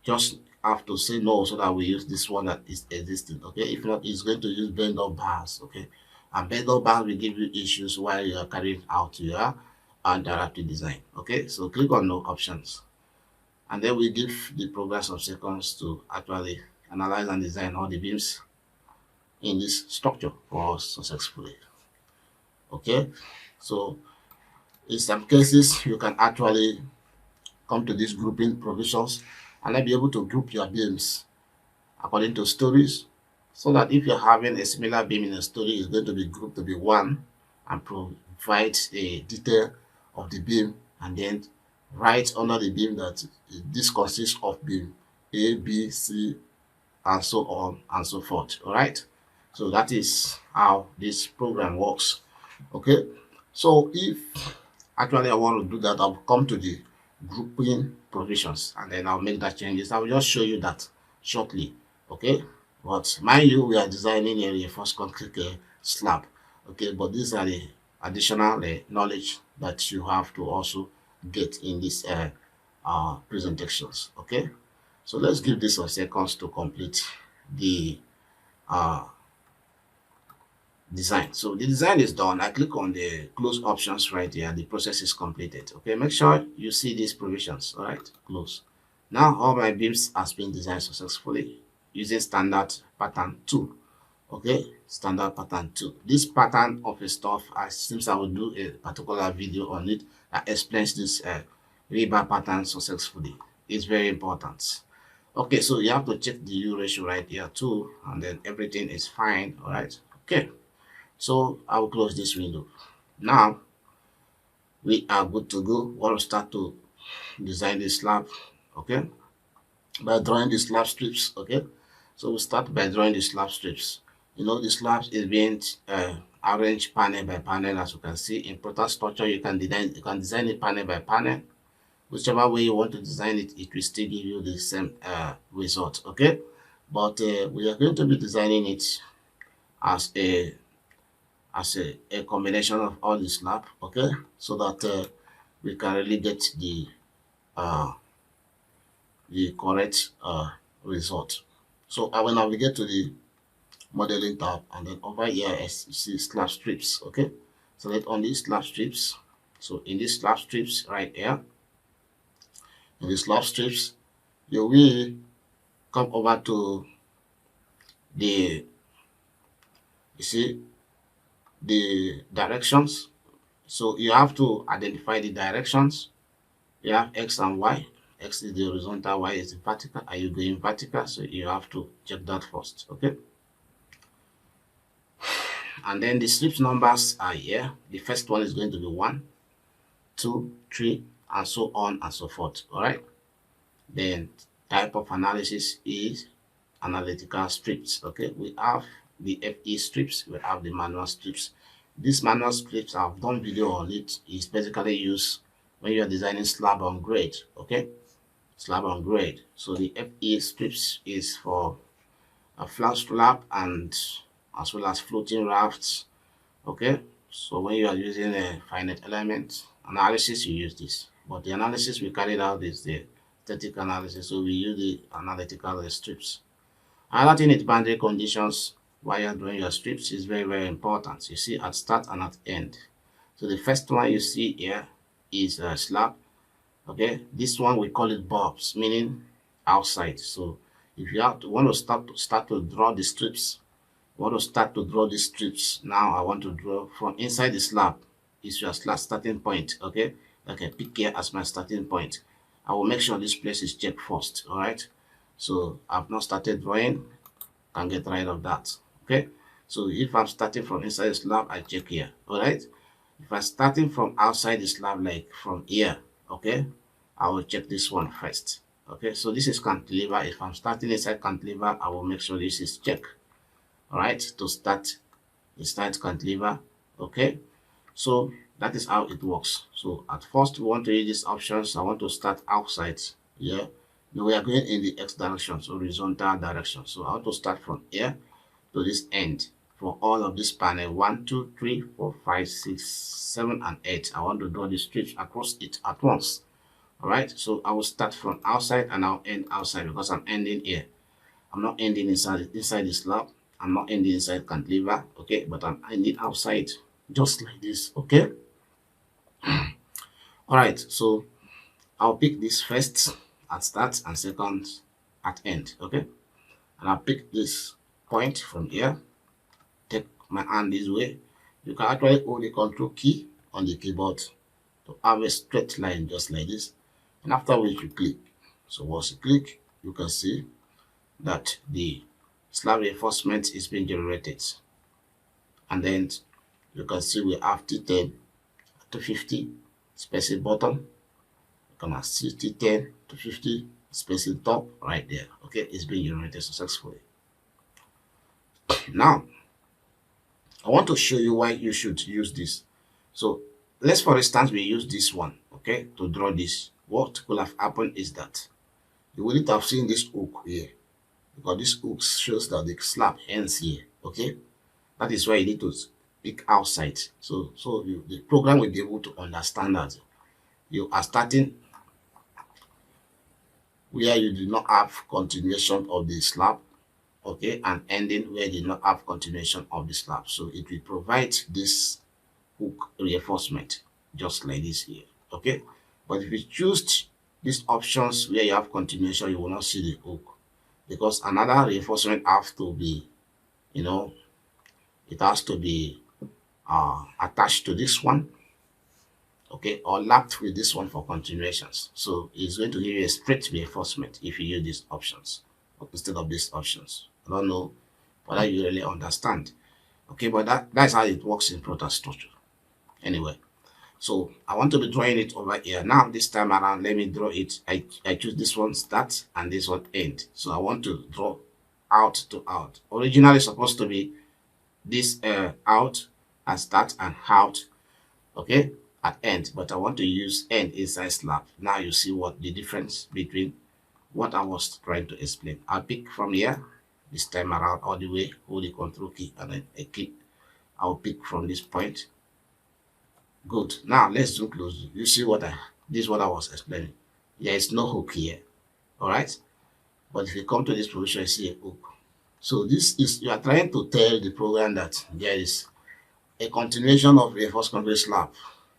just have to say no so that we use this one that is existing. Okay, if not, it's going to use bend up bars. Okay, and bend up bars will give you issues while you are carrying out your interactive design. Okay, so click on no options, and then we give the progress of seconds to actually analyze and design all the beams in this structure for us successfully. Okay, so in some cases you can actually come to these grouping provisions and then be able to group your beams according to stories, so that if you're having a similar beam in a story, it's going to be grouped to be one and provide a detail of the beam, and then write under the beam that this consists of beam A, B, C, and so on and so forth. All right, so that is how this program works. Okay, so if actually I want to do that, I'll come to the grouping provisions and then I'll make that changes. I'll just show you that shortly. Okay, but mind you, we are designing a reinforced concrete slab. Okay, but these are the additional knowledge that you have to also get in this presentations. Okay, so let's give this some seconds to complete the uh, design. So the design is done. I click on the close options right here. The process is completed. Okay, make sure you see these provisions. All right, close. Now all my beams has been designed successfully using standard pattern 2. Okay, standard pattern 2. This pattern of a stuff, since I will do a particular video on it that explains this rebar pattern successfully. It's very important. Okay, so you have to check the U ratio right here too, and then everything is fine. All right. Okay, so I will close this window. Now we are good to go. We'll start to design the slab. Okay, by drawing the slab strips. Okay, so we start by drawing the slab strips. You know, the slabs is being arranged panel by panel. As you can see in Protastructure, you can design it panel by panel. Whichever way you want to design it, it will still give you the same result. Okay, but we are going to be designing it as a combination of all the slab. Okay, so that we can really get uh, the correct result. So I will navigate to the modeling tab, and then over here as you see slab strips. Okay, select on these slab strips. So in these slab strips right here, in the slab strips, you will come over to the, you see, the directions. So you have to identify the directions. You have X and Y. X is the horizontal, Y is the vertical. Are you going vertical? So you have to check that first. Okay, and then the strips numbers are here. The first one is going to be 1, 2, 3, and so on and so forth. All right, then type of analysis is analytical strips. Okay, we have the FE strips, we have the manual strips. These manual strips, I've done video on it, is basically used when you are designing slab on grade. Okay, slab on grade. So the FE strips is for a flat slab and as well as floating rafts. Okay, so when you are using a finite element analysis, you use this, but the analysis we carried out is the static analysis, so we use the analytical strips. Another thing is boundary conditions while you're doing your strips is very, very important. You see at start and at end. So the first one you see here is a slab. Okay, this one we call it bulbs, meaning outside. So if you want to start to draw the strips, now I want to draw from inside the slab. Is your slab starting point. Okay, okay, pick here as my starting point. I will make sure this place is checked first. All right, so I've not started drawing, can get rid of that. Okay, so if I'm starting from inside the slab, I check here. All right, if I'm starting from outside the slab, like from here, okay, I will check this one first. Okay, so this is cantilever. If I'm starting inside cantilever, I will make sure this is checked. All right, to start inside cantilever. Okay, so that is how it works. So at first we want to use these options. I want to start outside here. Now we are going in the X direction, so horizontal direction. So I want to start from here to this end for all of this panel 1, 2, 3, 4, 5, 6, 7, and 8. I want to draw the strips across it at once. All right, so I will start from outside and I'll end outside because I'm ending here. I'm not ending inside the slab. I'm not ending inside cantilever. Okay, but I'm ending outside just like this. Okay. All right, so I'll pick this first at start and second at end. Okay, and I'll pick this point from here. Take my hand this way. You can actually hold the control key on the keyboard to have a straight line just like this, and after which you click. So once you click, you can see that the slab reinforcement is being generated, and then you can see we have T10 to 50 spacing bottom. You can see T10 to 50 spacing top right there. Okay, it's being generated successfully. Now I want to show you why you should use this. So let's, for instance, we use this one, okay, to draw this. What could have happened is that you wouldn't have seen this hook here, because this hook shows that the slab ends here. Okay, that is why you need to pick outside. So the program will be able to understand that you are starting where you do not have continuation of the slab, okay, and ending where you do not have continuation of the slab. So it will provide this hook reinforcement just like this here, okay. But if you choose these options where you have continuation, you will not see the hook, because another reinforcement has to be, you know, it has to be attached to this one, okay, or lapped with this one for continuations. So it's going to give you a straight reinforcement if you use these options instead of these options. I don't know whether you really understand, okay, but that's how it works in Protastructure anyway. So I want to be drawing it over here. Now this time around, let me draw it. I choose this one start and this one end. So I want to draw out to out. Originally supposed to be this out and start and out, okay, at end, but I want to use end inside slab. Now you see what the difference between what I was trying to explain. I'll pick from here this time around all the way, hold the control key and then I click. I'll pick from this point. Good. Now let's zoom close. You see what this is what I was explaining. There is no hook here. All right. But if you come to this position, you see a hook. So this is, you are trying to tell the program that there is a continuation of reinforced concrete slab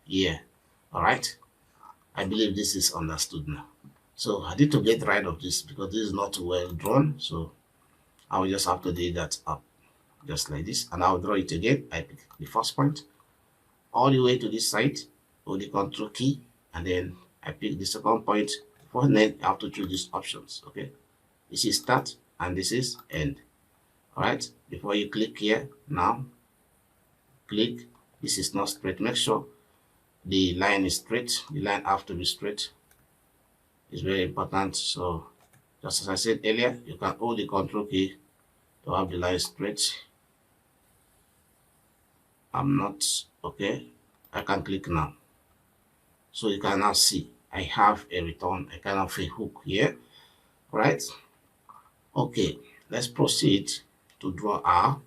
here. All right. I believe this is understood now. So I need to get rid of this because this is not well drawn. So I will just have to do that up just like this, and I'll draw it again. I pick the first point all the way to this side, hold the control key, and then I pick the second point. For then I have to choose these options. Okay, this is start and this is end. All right, before you click here, now click. This is not straight. Make sure the line is straight. The line have to be straight. It's very important. So just as I said earlier, you can hold the control key to have the line straight. I'm not okay. I can click now. So you can now see I have a return, a kind of a hook here. Right? Okay, let's proceed to draw our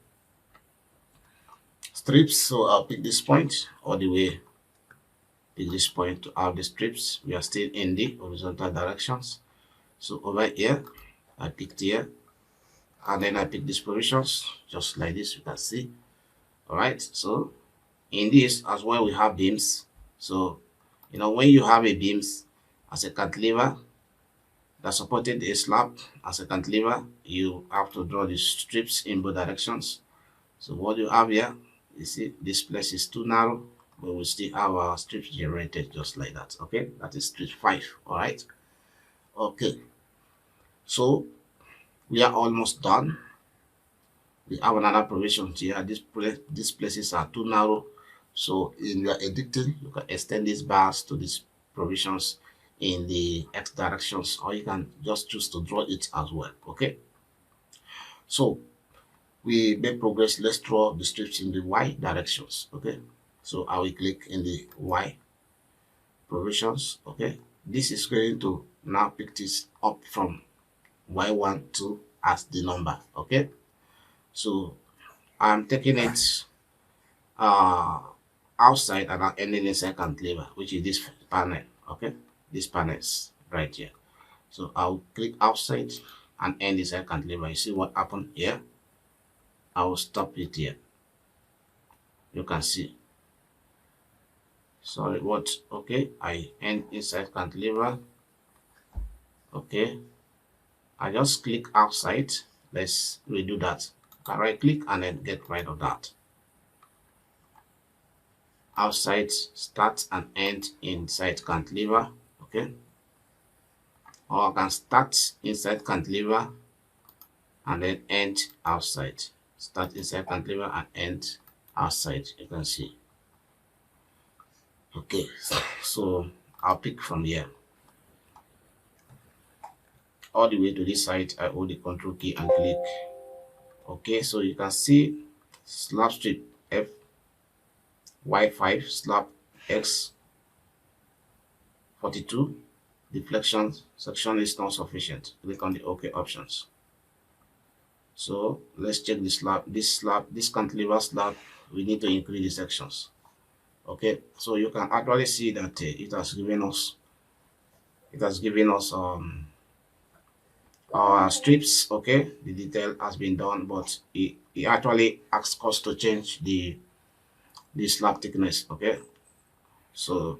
strips. So I'll pick this point all the way, pick this point to have the strips. We are still in the horizontal directions. So over here, I picked here, and then I pick these positions just like this. You can see. All right. So in this as well, we have beams. So when you have a beams as a cantilever that supported a slab as a cantilever, you have to draw the strips in both directions. So what you have here, you see this place is too narrow, but we still have our strips generated just like that. Okay, that is strip 5. All right. Okay, so we are almost done. We have another provision here. These places are too narrow, so in your editing you can extend these bars to these provisions in the X directions, or you can just choose to draw it as well. Okay, so we make progress. Let's draw the strips in the Y directions. Okay, so I will click in the Y provisions. Okay, this is going to now pick this up from Y1 to as the number. Okay, so I'm taking it outside and I'm ending inside cantilever, which is this panel. Okay, this panels right here. So I'll click outside and end inside cantilever. You see what happened here? I will stop it here. You can see. Sorry, what? Okay, I end inside cantilever. Okay, I just click outside. Let's redo that. I right click and then get rid of that. Outside, start and end inside cantilever. Okay, or I can start inside cantilever and then end outside. Start inside cantilever and end outside. You can see. Okay, so I'll pick from here all the way to this side. I hold the control key and click. Okay, so you can see slab strip F Y5 slab X 42 deflection section is not sufficient. Click on the OK options. So let's check the slab. This cantilever slab, we need to increase the sections. Okay, so you can actually see that it has given us our strips. Okay, the detail has been done, but it actually asks us to change the slab thickness. Okay, so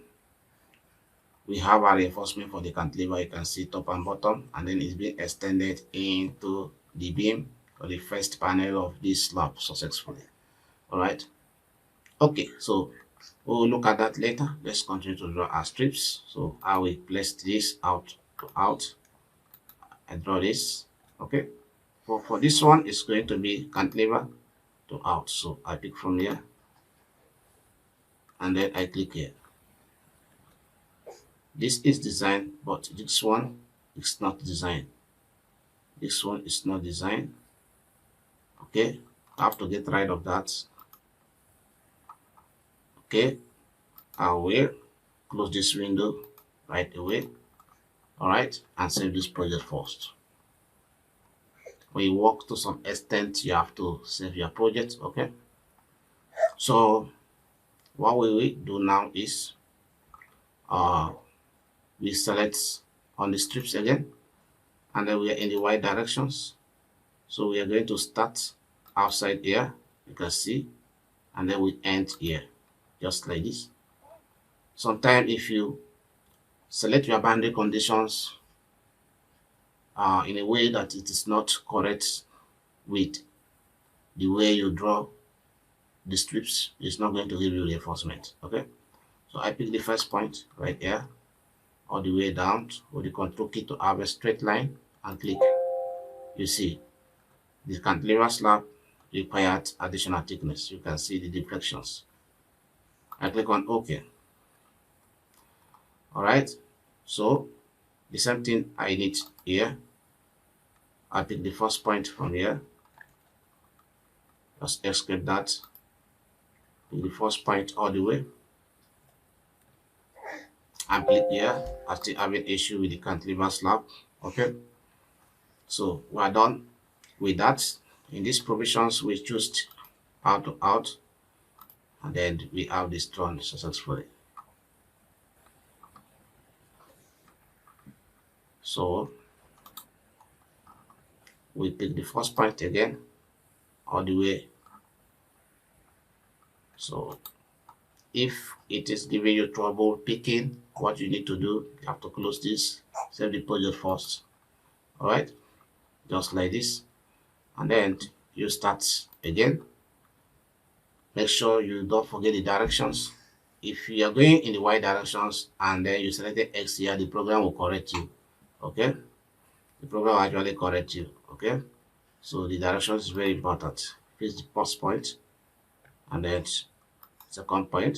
we have our reinforcement for the cantilever. You can see top and bottom, and then it's being extended into the beam or the first panel of this slab successfully. All right. Okay, so we'll look at that later. Let's continue to draw our strips. So I will place this out to out and draw this. Okay, for this one, it's going to be cantilever to out. So I pick from here and then I click here. This is designed, but this one is not designed. This one is not designed. Okay, I have to get rid of that. Okay, I will close this window right away. All right, and save this project first. When you work to some extent, you have to save your project. Okay, so what we will do now is we select on the strips again, and then we are in the y directions. So we are going to start outside here, you can see, and then we end here, just like this. Sometimes if you select your boundary conditions in a way that it is not correct with the way you draw the strips, it's not going to give you reinforcement. Okay, so I pick the first point right here, all the way down with the control key to have a straight line and click. You see the cantilever slab required additional thickness. You can see the deflections. I click on OK. All right, so the same thing I need here. I pick the first point from here, just escape that, pick the first point all the way, and click here. I still have an issue with the cantilever slab. Okay, so we are done with that. In these provisions, we choose out to out, and then we have this drawn successfully. So we pick the first point again all the way. So if it is giving you trouble picking, what you need to do, you have to close this, save the project first. All right, just like this, and then you start again. Make sure you don't forget the directions. If you are going in the y directions and then you selected X here, the program will correct you. Okay, the program will actually correct you. Okay, so the directions is very important. Here's the first point, and then second point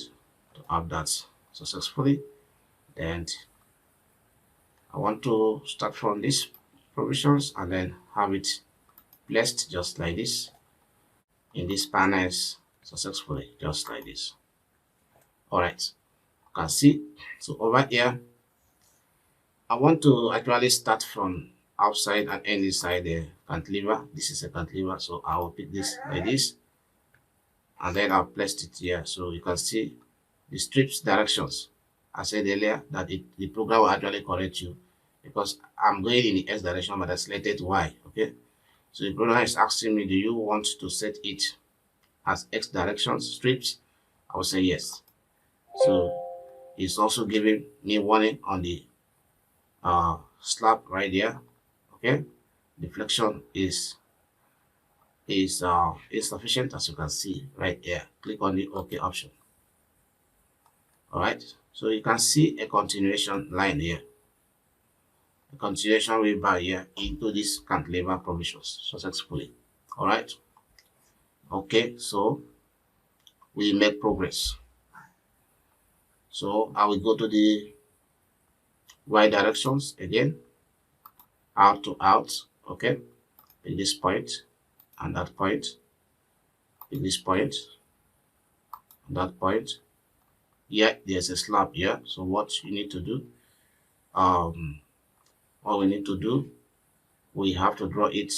to have that successfully. Then I want to start from these provisions and then have it placed just like this in these panels successfully, just like this. All right, you can see. So over here, I want to actually start from outside and end inside the cantilever. This is a cantilever, so I will pick this like this, and then I'll place it here. So you can see the strips directions. I said earlier that the program will actually correct you because I'm going in the X direction, but I selected Y. Okay, so the program is asking me, do you want to set it as X directions strips? I will say yes. So it's also giving me warning on the slab right there. Okay, deflection is insufficient, as you can see right here. Click on the OK option. All right, so you can see a continuation line here, a continuation rebar here into this cantilever provisions successfully. All right, okay, so we make progress. So I will go to the y directions again, out to out. Okay, in this point and that point, in this point and that point. Here there's a slab here, so what you need to do, what we need to do, we have to draw it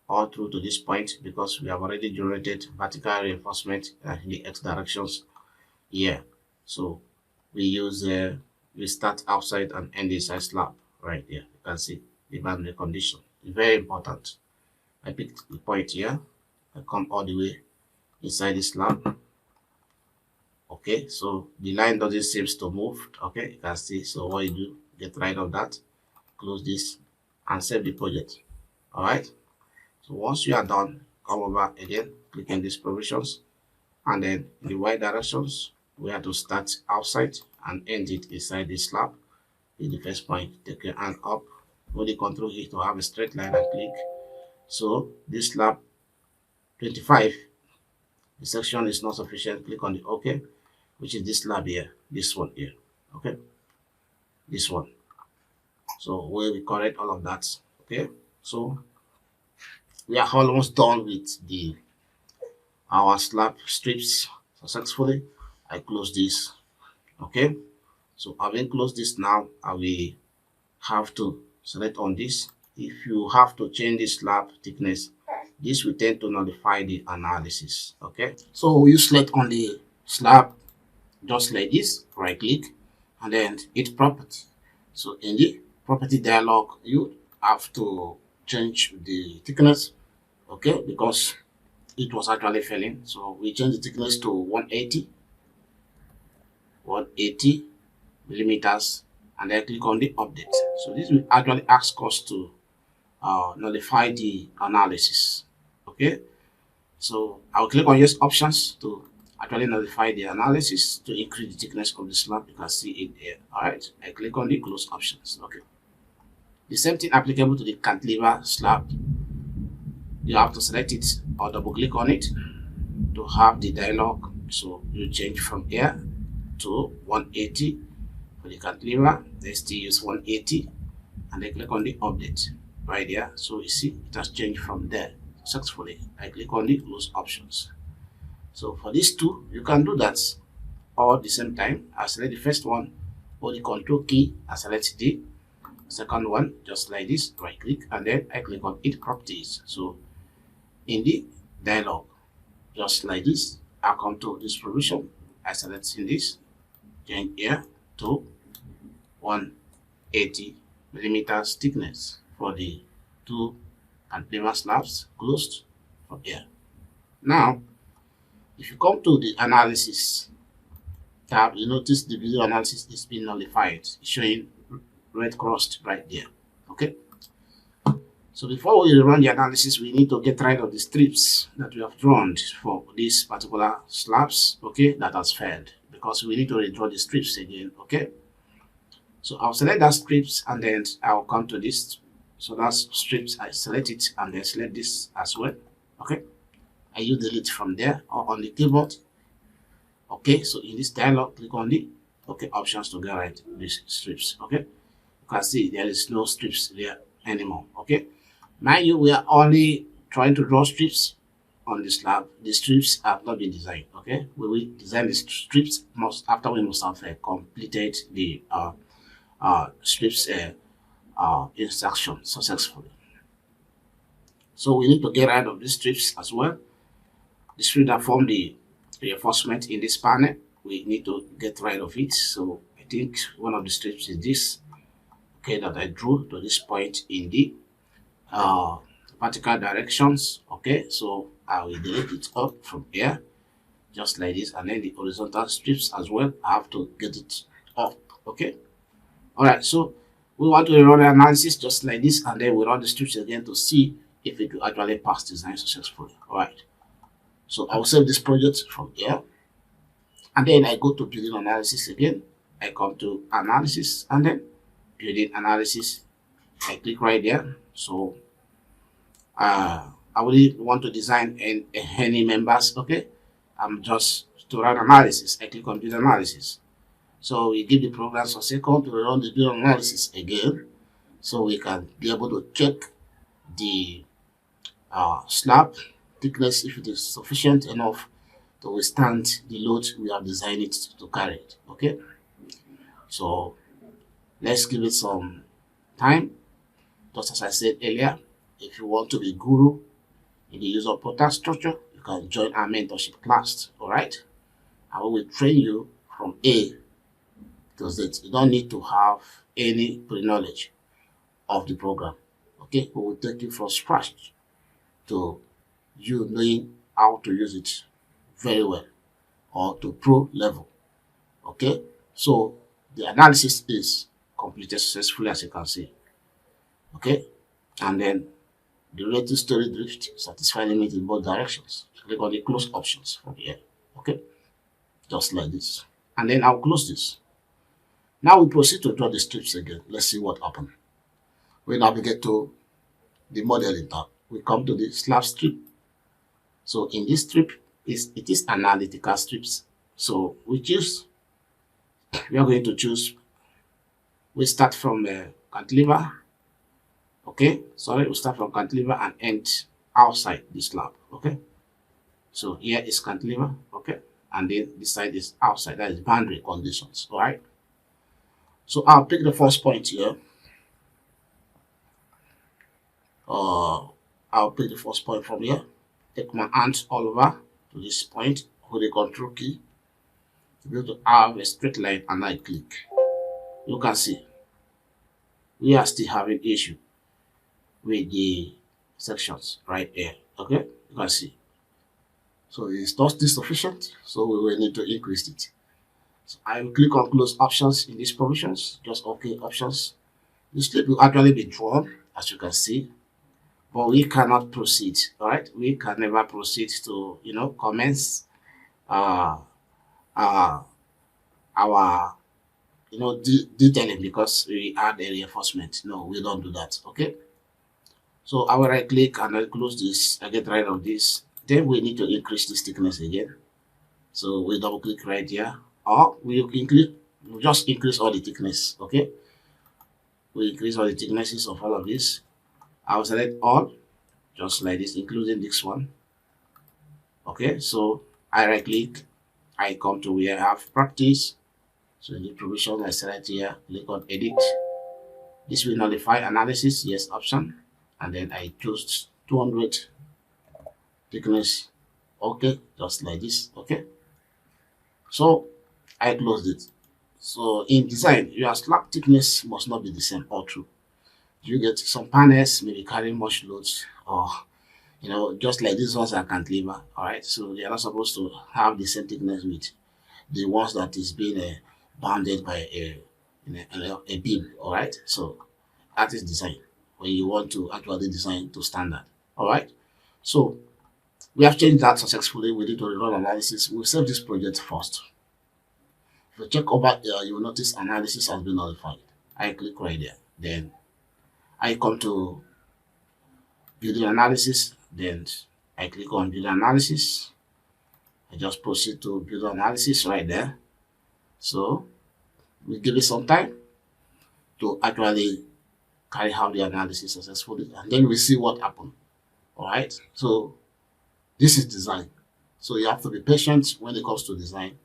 all through to this point because we have already generated vertical reinforcement in the X directions. here. So we start outside and end inside slab right here. You can see the boundary condition. It's very important. I picked the point here. I come all the way inside the slab. Okay, so the line doesn't seem to move. Okay, you can see. So what you do, get rid of that, close this, and save the project. All right. So once you are done, come over again, click on these provisions, and then in the y directions, we have to start outside and end it inside the slab. In the first point, take your hand up, hold the control key to have a straight line and click. So this slab 25, the section is not sufficient. Click on the OK, which is this slab here, this one here. Okay, this one. So we will correct all of that. Okay, so we are almost done with our slab strips successfully. I close this. Okay, so having closed this now, I will have to select on this. If you have to change the slab thickness, this will tend to nullify the analysis. Okay, so you select on the slab just like this, right click, and then hit property. So in the property dialog, you have to change the thickness. Okay, because it was actually failing, so we change the thickness to 180 millimeters, and then click on the update. So this will actually ask us to nullify the analysis. Okay, so I'll click on yes options to actually nullify the analysis to increase the thickness of the slab. You can see it here. All right, I click on the close options. Okay, the same thing applicable to the cantilever slab. You have to select it or double click on it to have the dialog. So you change from here to 180 for the cantilever. They still use 180, and then click on the update right there. So you see it has changed from there successfully. I click on the close options. So for these two, you can do that all at the same time. I select the first one, hold the control key, I select the second one just like this, right click, and then I click on edit properties. So in the dialog, just like this, I come to this provision, I select in this, change here to 180 millimeters thickness for the two cantilever slabs closed from here. Now, if you come to the analysis tab, you notice the video analysis is being nullified. It's showing red crossed right there. Okay. So before we run the analysis, we need to get rid of the strips that we have drawn for these particular slabs, okay, that has failed, because we need to redraw the strips again. Okay. So I'll select that strips, and then I'll come to this. So that's strips, I select it, and then select this as well. Okay. I use delete from there or on the keyboard. Okay, so in this dialog, click on the OK options to get rid of these strips. Okay, you can see there is no strips there anymore. Okay, mind you, we are only trying to draw strips on the slab. The strips have not been designed. Okay, we will design the strips after we must have completed the strips instruction successfully. So we need to get rid of these strips as well. The strip that form the reinforcement in this panel, we need to get rid of it. So I think one of the strips is this, okay, that I drew to this point in the vertical directions. Okay, so I will delete it up from here just like this, and then the horizontal strips as well, I have to get it up. Okay, all right, so we want to run the analysis just like this, and then we run the strips again to see if it will actually pass design successfully. All right, so I'll save this project from here, and then I go to building analysis again. I come to analysis, and then building analysis. I click right there. So I really want to design any members. Okay, I'm just to run analysis. I click on build analysis. So we give the program some second to run the build analysis again, so we can be able to check the slab thickness if it is sufficient enough to withstand the load we have designed it to carry it. Okay, so let's give it some time. Just as I said earlier, if you want to be guru in the use of Protastructure, you can join our mentorship class. All right, and we will train you from A to Z. You don't need to have any pre-knowledge of the program. Okay, we will take you from scratch to you knowing how to use it very well, or to pro level. Okay, so the analysis is completed successfully, as you can see. Okay, and then the relative story drift satisfy limit in both directions. Click on the close options from here. Okay, just like this, and then I'll close this. Now we proceed to draw the strips again. Let's see what happened. We navigate to the modeling tab. We come to the slab strip. So in this strip, it is analytical strips. So we are going to choose, we start from cantilever. Okay, sorry, we start from cantilever and end outside the slab. Okay, so here is cantilever. Okay, and then this side is outside. That is boundary conditions. All right, so I'll pick the first point here. I'll pick the first point from here. Take my hand all over to this point, hold the control key to be able to have a straight line, and I click. You can see we are still having issue with the sections right here. Okay, you can see. So it's not still sufficient, so we will need to increase it. So I will click on close options in these provisions, just OK options. The slip will actually be drawn, as you can see, but we cannot proceed. All right, we can never proceed to commence our detailing, because we add a reinforcement. No, we don't do that. Okay, so I will right click and I close this. I get rid of this. Then we need to increase this thickness again. So we double click right here, or we just increase all the thickness. Okay, we increase all the thicknesses of all of this. I will select all, just like this, including this one. Okay, so I right click, I come to where I have practice. So in the provision, I select here, click on edit. This will nullify analysis, yes option, and then I choose 200 thickness. Okay, just like this. Okay, so I closed it. So in design, your slab thickness must not be the same all through. You get some panels maybe carrying much loads, or just like these ones are cantilever. All right, so they are not supposed to have the same thickness with the ones that is being bounded by a beam. All right, so that is design when you want to actually design to standard. All right, so we have changed that successfully. We did a rerun analysis. We'll save this project first. If you check over here, you will notice analysis has been nullified. I click right there. Then I come to building analysis. Then I click on building analysis. I just proceed to build analysis right there. So we give it some time to actually carry out the analysis successfully, and then we see what happened. All right, so this is design. So you have to be patient when it comes to design.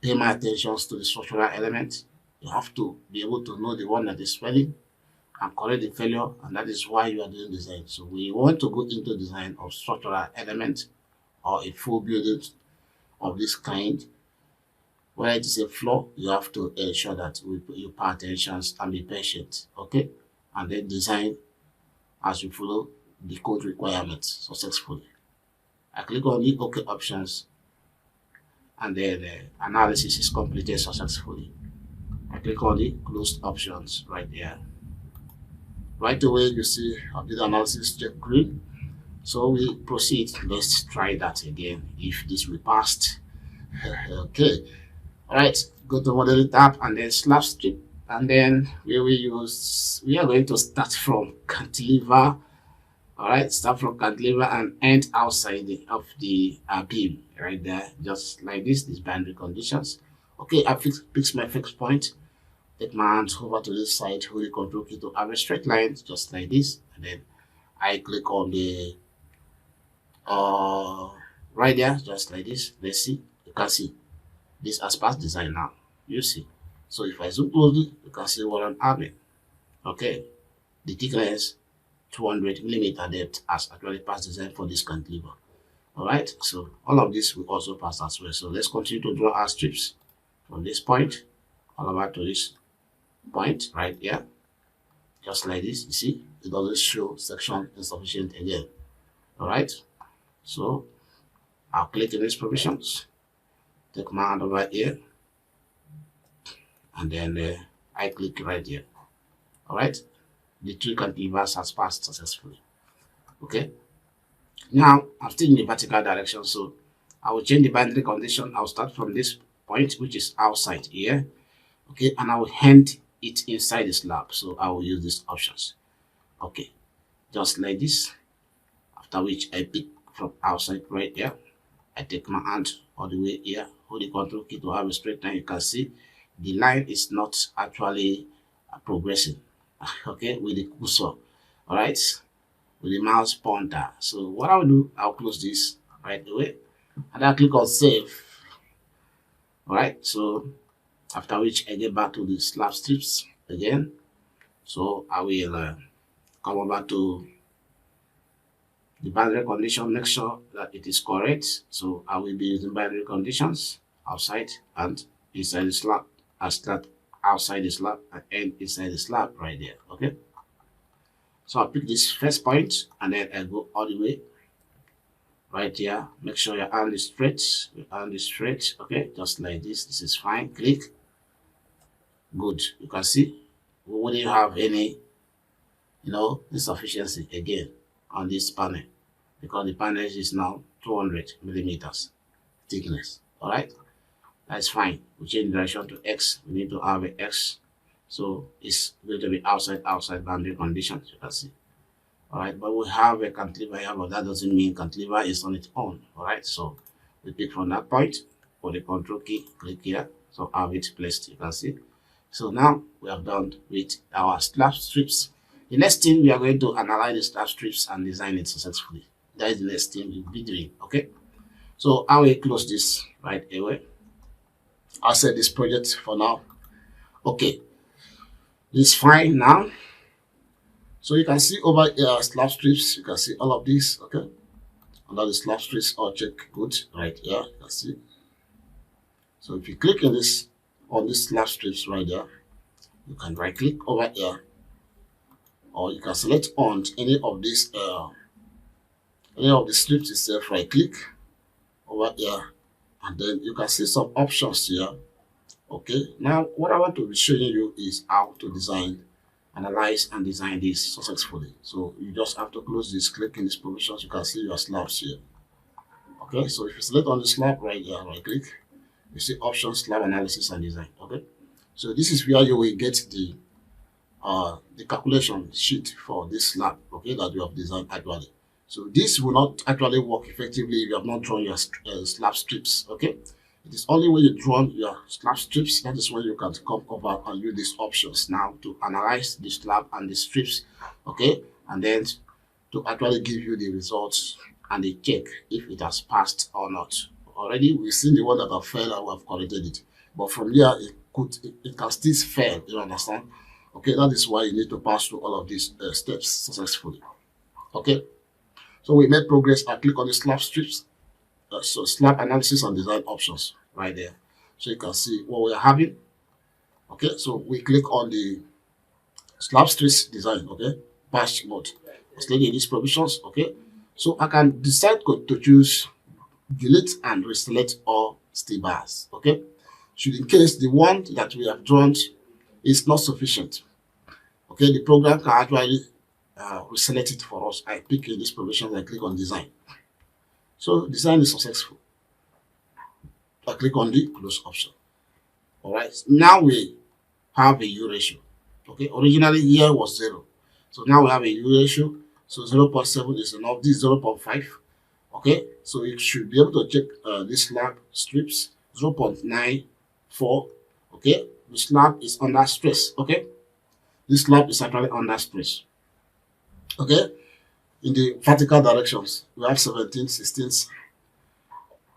Pay more attention to the structural element. You have to be able to know the one that is failing and correct the failure, and that is why you are doing design. So we want to go into design of structural element or a full building of this kind. Where it is a flaw, you have to ensure that you pay attention and be patient. Okay, and then design as you follow the code requirements successfully. I click on the OK options, and then the analysis is completed successfully. I click on the closed options right there. Right away, you see I did analysis check green. So we proceed. Let's try that again. If this we passed, okay. All right, go to modeling tab and then slab strip, and then we are going to start from cantilever. All right, start from cantilever and end outside of the beam right there, just like this. These boundary conditions. Okay, I fix my fixed point. Take my hand over to this side, hold the control key to have a straight line, just like this, and then I click on the right there, just like this. Let's see. You can see this as past design now. You see. So if I zoom closely, you can see what I'm having. Okay, the thickness 200 millimeter depth as actually past design for this cantilever. All right, so all of this will also pass as well. So let's continue to draw our strips from this point all over to this point right here, just like this. You see, it doesn't show section insufficient again. All right, so I'll click in these provisions, take my hand over here, and then I click right here. All right, the tree cantilevers has passed successfully. Okay, now I'm still in the vertical direction, so I will change the boundary condition. I'll start from this point, which is outside here. Okay, and I will hand it inside the slab, so I will use these options. Okay, just like this, after which I pick from outside right here. I take my hand all the way here, hold the control key to have a straight line. You can see the line is not actually progressing, okay, with the cursor. All right, with the mouse pointer. So what I'll do, I'll close this right away, and I'll click on save. All right, so after which I get back to the slab strips again. So I will come over to the boundary condition, make sure that it is correct. So I will be using boundary conditions outside and inside the slab. I start outside the slab and end inside the slab right there. Okay, so I pick this first point and then I go all the way right here. Make sure your hand is straight, okay, just like this. This is fine. Click. Good. You can see we wouldn't have any insufficiency again on this panel, because the panel is now 200 millimeters thickness. All right, that's fine. We change direction to X. We need to have an X, so it's going to be outside boundary conditions. You can see. All right, but we have a cantilever here, but that doesn't mean cantilever is on its own. All right, so we pick from that point for the control key, click here, so I have it placed. You can see. So now we have done with our slab strips. The next thing, we are going to analyze the slab strips and design it successfully. That is the next thing we'll be doing. Okay, so I will close this right away. I'll set this project for now. Okay, it's fine now. So you can see over here slab strips. You can see all of these. Okay, under the slab strips, all check good right here. You can see. So if you click on this slab strips right there, you can right click over here, or you can select on any of the strips itself, right click over here, and then you can see some options here. Okay, now what I want to be showing you is how to analyze and design this successfully. So you just have to close this, click in these provisions. You can see your slabs here. Okay, so if you select on the slab right here, right click, you see options, slab analysis and design. Okay, so this is where you will get the calculation sheet for this slab, okay, that you have designed actually. So this will not actually work effectively if you have not drawn your slab strips. Okay, it is only when you draw your slab strips that is when you can come over and use these options now to analyze the slab and the strips. Okay, and then to actually give you the results and the check if it has passed or not. Already we've seen the one that have failed and we have corrected it, but from here it can still fail. You understand? Okay, that is why you need to pass through all of these steps successfully. Okay, so we made progress. I click on the slab strips, so slab analysis and design options right there, so you can see what we are having. Okay, so we click on the slab strips design. Okay, patch mode. Select these provisions. Okay, so I can decide to choose delete and reselect all stay bars. Okay, should in case the one that we have drawn is not sufficient, okay, the program can actually reselect it for us. I pick in this provision and click on design. So design is successful. I click on the close option. All right, now we have a U ratio. Okay, originally here was 0, so now we have a U ratio. So 0.7 is enough. This is 0.5. Okay, so you should be able to check this slab strips 0.94. Okay, the slab is under stress. Okay, this slab is actually under stress. Okay, in the vertical directions we have 17, 16,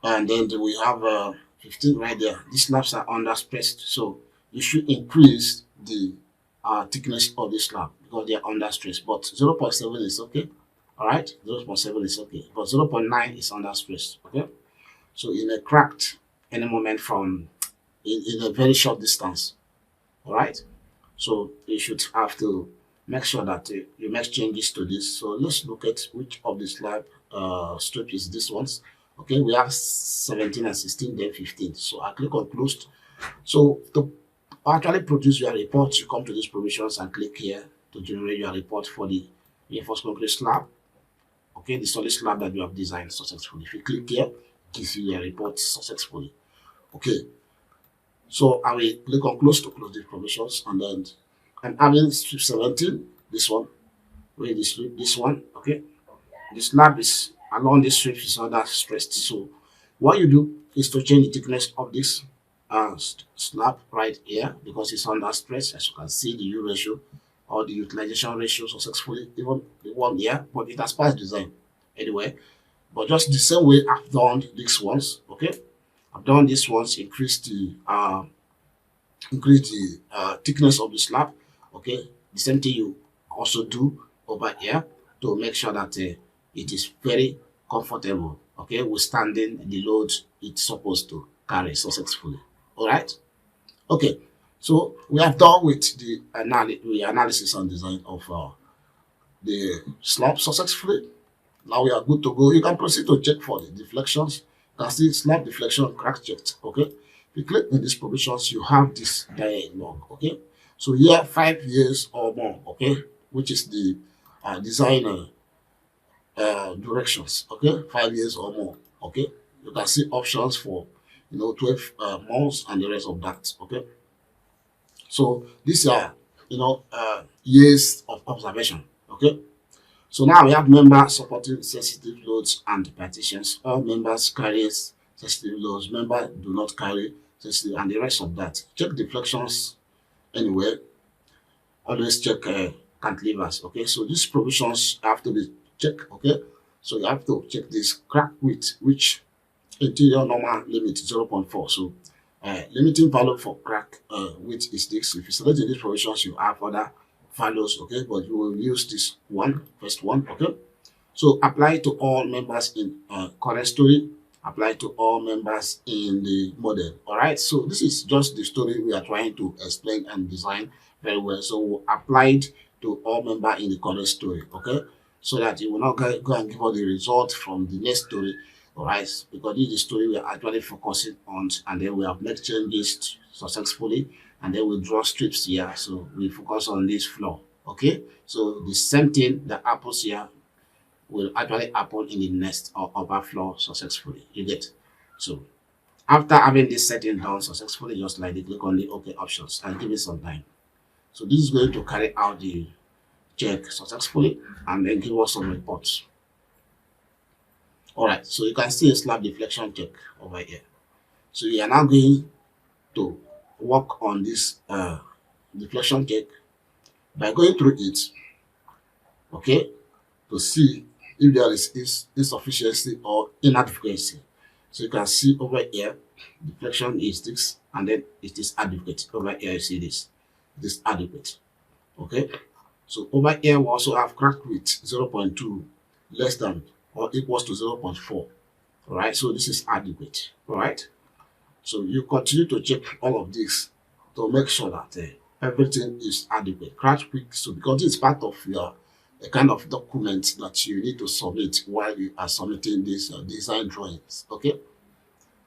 and then we have 15 right there. These slabs are under stress, so you should increase the thickness of the slab because they are under stress, but 0.7 is okay. All right, 0.7 is okay, but 0.9 is under stress. Okay, so in a cracked any moment from in a very short distance. All right, so you should have to make sure that you make changes to this. So let's look at which of the slab strip is this ones. Okay, we have 17 and 16, then 15. So I click on closed. So to actually produce your report, you come to these provisions and click here to generate your report for the reinforced concrete slab. Okay, the solid slab that you have designed successfully. If you click here, it gives you your report successfully. Okay, so I will click on close to close the provisions, and then I'm having strip 17, this one, where this one, okay. The slab is along this strip is not that stressed. So what you do is to change the thickness of this slab right here because it's under stress. As you can see, the U ratio or the utilization ratio successfully, even the one here, but it has passed design anyway. But just the same way I've done these ones, okay. I've done these ones, increase the thickness of the slab, okay. The same thing you also do over here to make sure that it is very comfortable, okay, withstanding the load it's supposed to carry successfully. All right, okay. So we have done with the analysis and design of the slab successfully. Now we are good to go. You can proceed to check for the deflections. You can see slab deflection crack checked. Okay. If you click in these provisions, you have this dialog. Okay. So here 5 years or more. Okay, which is the design directions. Okay, 5 years or more. Okay. You can see options for 12 months and the rest of that. Okay. So these are years of observation. Okay. So now we have members supporting sensitive loads and partitions. All members carry sensitive loads. Members do not carry sensitive, and the rest of that. Check deflections anywhere. Always check cantilevers. Okay, so these provisions have to be checked. Okay, so you have to check this crack width, which interior normal limit 0.4. So limiting value for crack width is this. If you select in these provisions, you have other values, okay, but you will use this first one, okay. So apply to all members in current story, apply to all members in the model. All right, so this is just the story we are trying to explain and design very well. So we applied to all members in the current story, okay, so that you will not go and give all the results from the next story. All right, because this is the story we are actually focusing on, and then we have made changes successfully, and then we draw strips here. So we focus on this floor. Okay, so the same thing that happens here will actually happen in the next or upper floor successfully. You get. So after having this setting done successfully, just like they click on the OK options and give it some time. So this is going to carry out the check successfully and then give us some reports. All right, so you can see a slab deflection check over here. So you are now going to work on this deflection check by going through it, okay, to see if there is insufficiency or inadequacy. So you can see over here, deflection is this, and then it is adequate. Over here, you see this, it is adequate. Okay, so over here we also have crack width 0.2 less than or equals to 0.4. All right, so this is adequate. All right, so you continue to check all of this to make sure that everything is adequate. Crack width, so because it's part of your a kind of document that you need to submit while you are submitting these design drawings. Okay,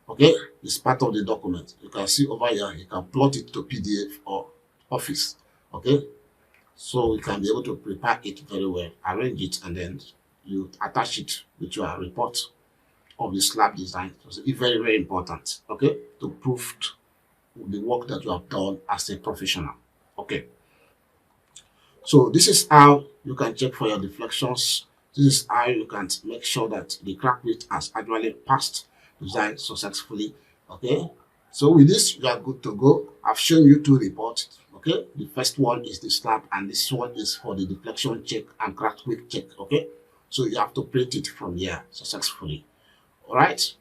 okay, it's part of the document. You can see over here, you can plot it to PDF or Office. Okay, so you can be able to prepare it very well, arrange it, and then you attach it with your report of the slab design. So it's very, very important, okay, to prove the work that you have done as a professional. Okay, so this is how you can check for your deflections. This is how you can make sure that the crack width has actually passed design successfully. Okay, so with this you are good to go. I've shown you two reports. Okay, the first one is the slab, and this one is for the deflection check and crack width check. Okay, so you have to print it from here successfully. All right,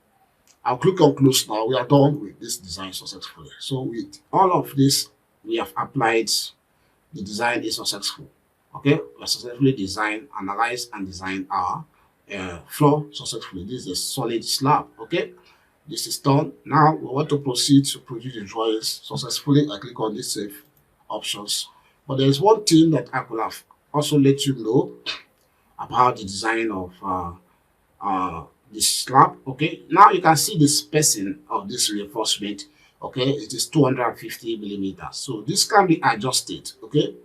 I'll click on close now. We are done with this design successfully. So with all of this, we have applied, the design is successful. Okay, we successfully design, analyze, and design our floor successfully. This is a solid slab. Okay, this is done. Now we want to proceed to produce the drawings successfully. I click on this save options. But there is one thing that I could have also let you know about the design of the slab. Okay, now you can see the spacing of this reinforcement. Okay, it is 250 millimeters. So this can be adjusted. Okay,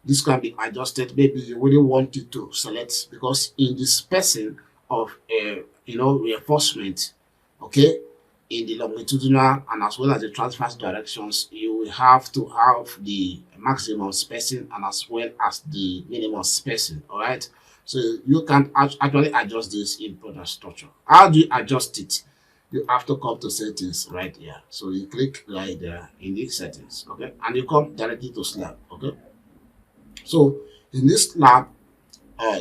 this can be adjusted. Maybe you really want it to select, because in the spacing of a reinforcement, okay, in the longitudinal and as well as the transverse directions, you will have to have the maximum spacing and as well as the minimum spacing. All right, so you can actually adjust this in Protastructure. How do you adjust it? You have to come to settings right here. So you click right there in the settings, okay, and you come directly to slab. Okay, so in this slab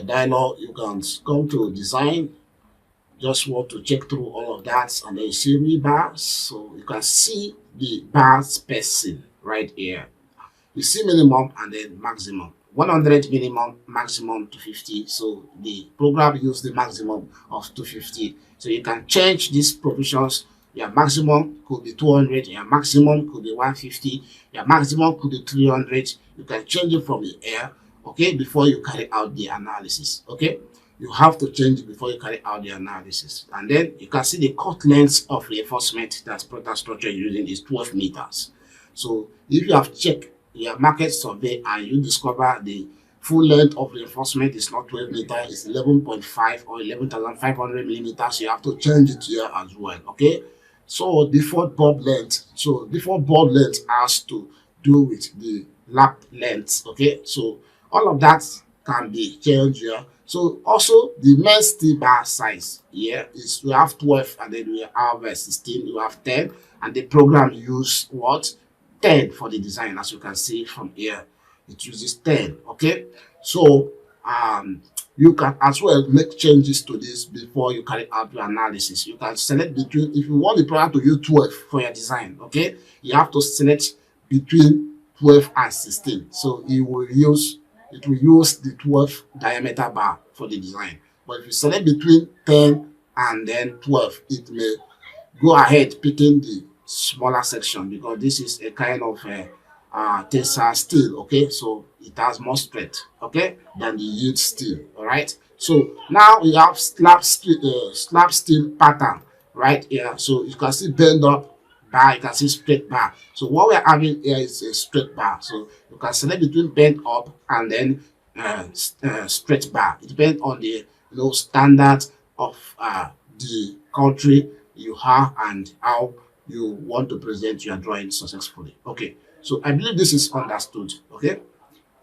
dialog, you can come to design. Just want to check through all of that, and then you see rebar. So you can see the bar spacing right here. You see minimum and then maximum. 100 minimum, maximum 250. So the program used the maximum of 250. So you can change these provisions. Your maximum could be 200, your maximum could be 150, your maximum could be 300. You can change it from the air, okay, before you carry out the analysis. Okay, you have to change it before you carry out the analysis. And then you can see the cut length of reinforcement that Protastructure using is 12 meters. So if you have checked your market survey and you discover the full length of reinforcement is not 12 meters, it's 11.5 or 11,500 millimeters, you have to change it here as well. Okay, so default board length. So default board length has to do with the lap length. Okay, so all of that can be changed here. So also the main steel bar size here is we have 12 and then we have 16, you have 10, and the program use what? 10 for the design. As you can see from here, it uses 10. Okay, so you can as well make changes to this before you carry out your analysis. You can select between, if you want the program to use 12 for your design, okay, you have to select between 12 and 16. So it will use the 12 diameter bar for the design. But if you select between 10 and then 12, it may go ahead picking the smaller section, because this is a kind of tensile steel. Okay, so it has more strength, okay, than the yield steel. All right, so now we have slab steel pattern right here. So you can see bend up bar, you can see straight bar. So what we're having here is a straight bar. So you can select between bend up and then straight bar. It depends on the standard of the country you have and how you want to present your drawing successfully. Okay, so I believe this is understood. Okay,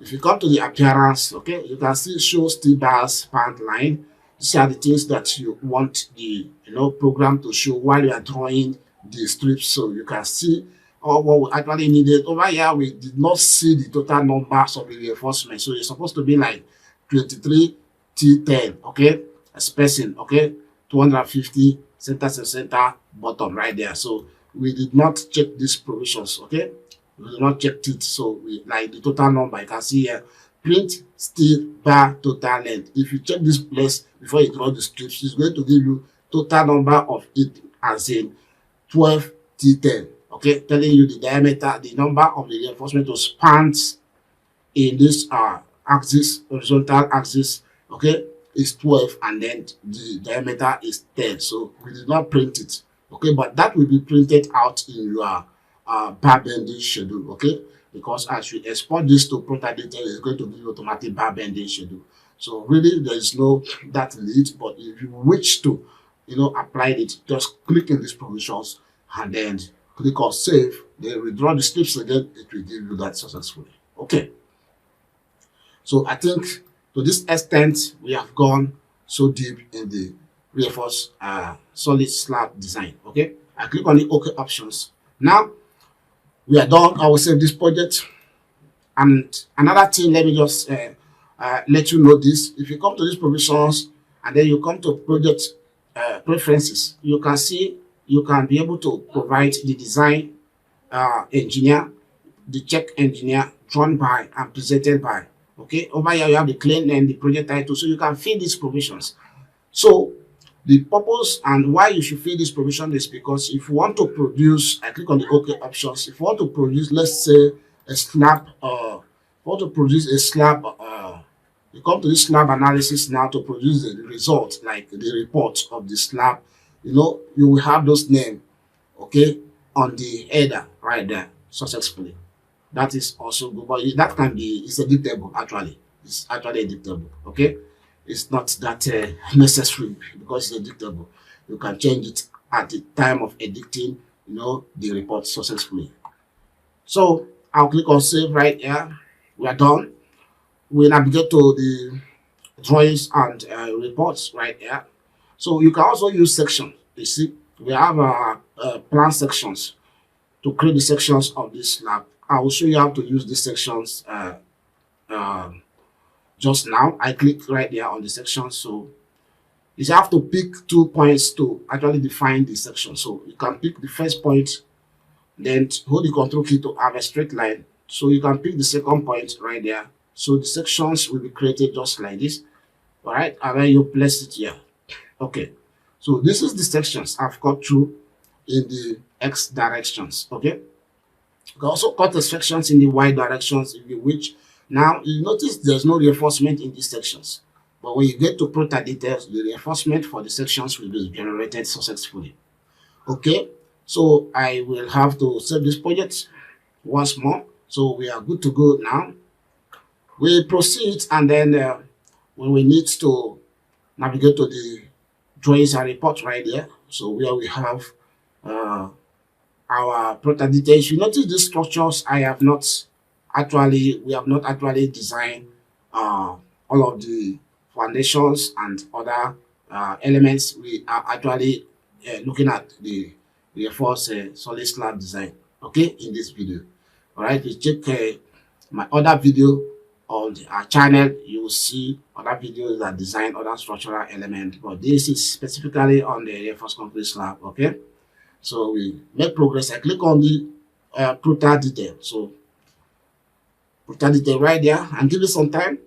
if you come to the appearance, okay, you can see show steel bars span line. These are the things that you want the program to show while you are drawing the strips. So you can see what we actually needed. Over here we did not see the total numbers of the reinforcement, so it's supposed to be like 23 T10, okay, spacing, okay, 250 center to center bottom right there. So we did not check these provisions. Okay, we did not check it. So we like the total number. You can see here, print steel bar total length. If you check this place before you draw the strips, it's going to give you total number of it as in 12 T10. Okay, telling you the diameter, the number of the reinforcement to spans in this axis, horizontal axis, okay, is 12, and then the diameter is 10. So we did not print it. Okay, but that will be printed out in your bar bending schedule. Okay, because as you export this to Protek data, it's going to give you automatic bar bending schedule. So really there is no that need, but if you wish to apply it, just click in these provisions and then click on save, then withdraw the strips again, it will give you that successfully. Okay, so I think to this extent we have gone so deep in the reinforced solid slab design. Okay, I click on the OK options. Now we are done. I will save this project. And another thing, let me just let you know this. If you come to these provisions and then you come to project preferences, you can see you can be able to provide the design engineer, the check engineer, drawn by and presented by. Okay, over here you have the claim and the project title, so you can fill these provisions. So the purpose and why you should fill this provision is because if you want to produce, I click on the OK options. If you want to produce, let's say a slab, want to produce a slab, you come to this slab analysis now to produce the result, like the report of the slab. You will have those names, okay, on the header right there successfully. That is also good, but that can be, it's editable actually. It's actually editable, okay? It's not that necessary because it's editable. You can change it at the time of editing, the report successfully. So I'll click on save right here. We are done. We navigate to the drawings and reports right here. So you can also use sections. You see, we have plan sections to create the sections of this slab. I will show you how to use these sections just now. I click right there on the section. So you have to pick 2 points to actually define the section. So you can pick the first point, then hold the control key to have a straight line. So you can pick the second point right there. So the sections will be created just like this. All right, and then you place it here. Okay, so this is the sections I've cut through in the X directions. Okay, you can also cut the sections in the Y directions if you wish. Now you notice there's no reinforcement in these sections, but when you get to Prota details, the reinforcement for the sections will be generated successfully. Okay, so I will have to save this project once more. So we are good to go now. We proceed, and then when we need to navigate to the drawings and report right there. So where we have our Prota details. You notice these structures we have not actually designed all of the foundations and other elements. We are actually looking at the reinforced solid slab design, okay, in this video. All right, you check my other video on our channel, you will see other videos that design other structural elements, but this is specifically on the reinforced concrete slab. Okay, so we make progress. I click on the Prota detail. So Prota detail right there, and give it some time.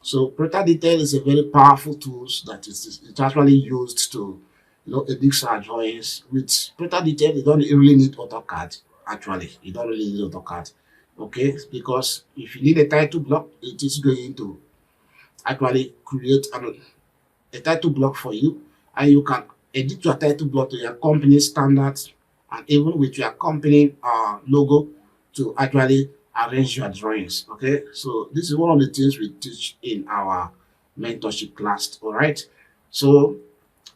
So Prota detail is a very powerful tool that is actually used to edit our drawings. With Prota detail, you don't really need AutoCAD. Actually, you don't really need AutoCAD. Okay, because if you need a title block, it is going to actually create a title block for you, and you can edit your title block to your company standards and even with your company logo to actually arrange your drawings. Okay, so this is one of the things we teach in our mentorship class. All right, so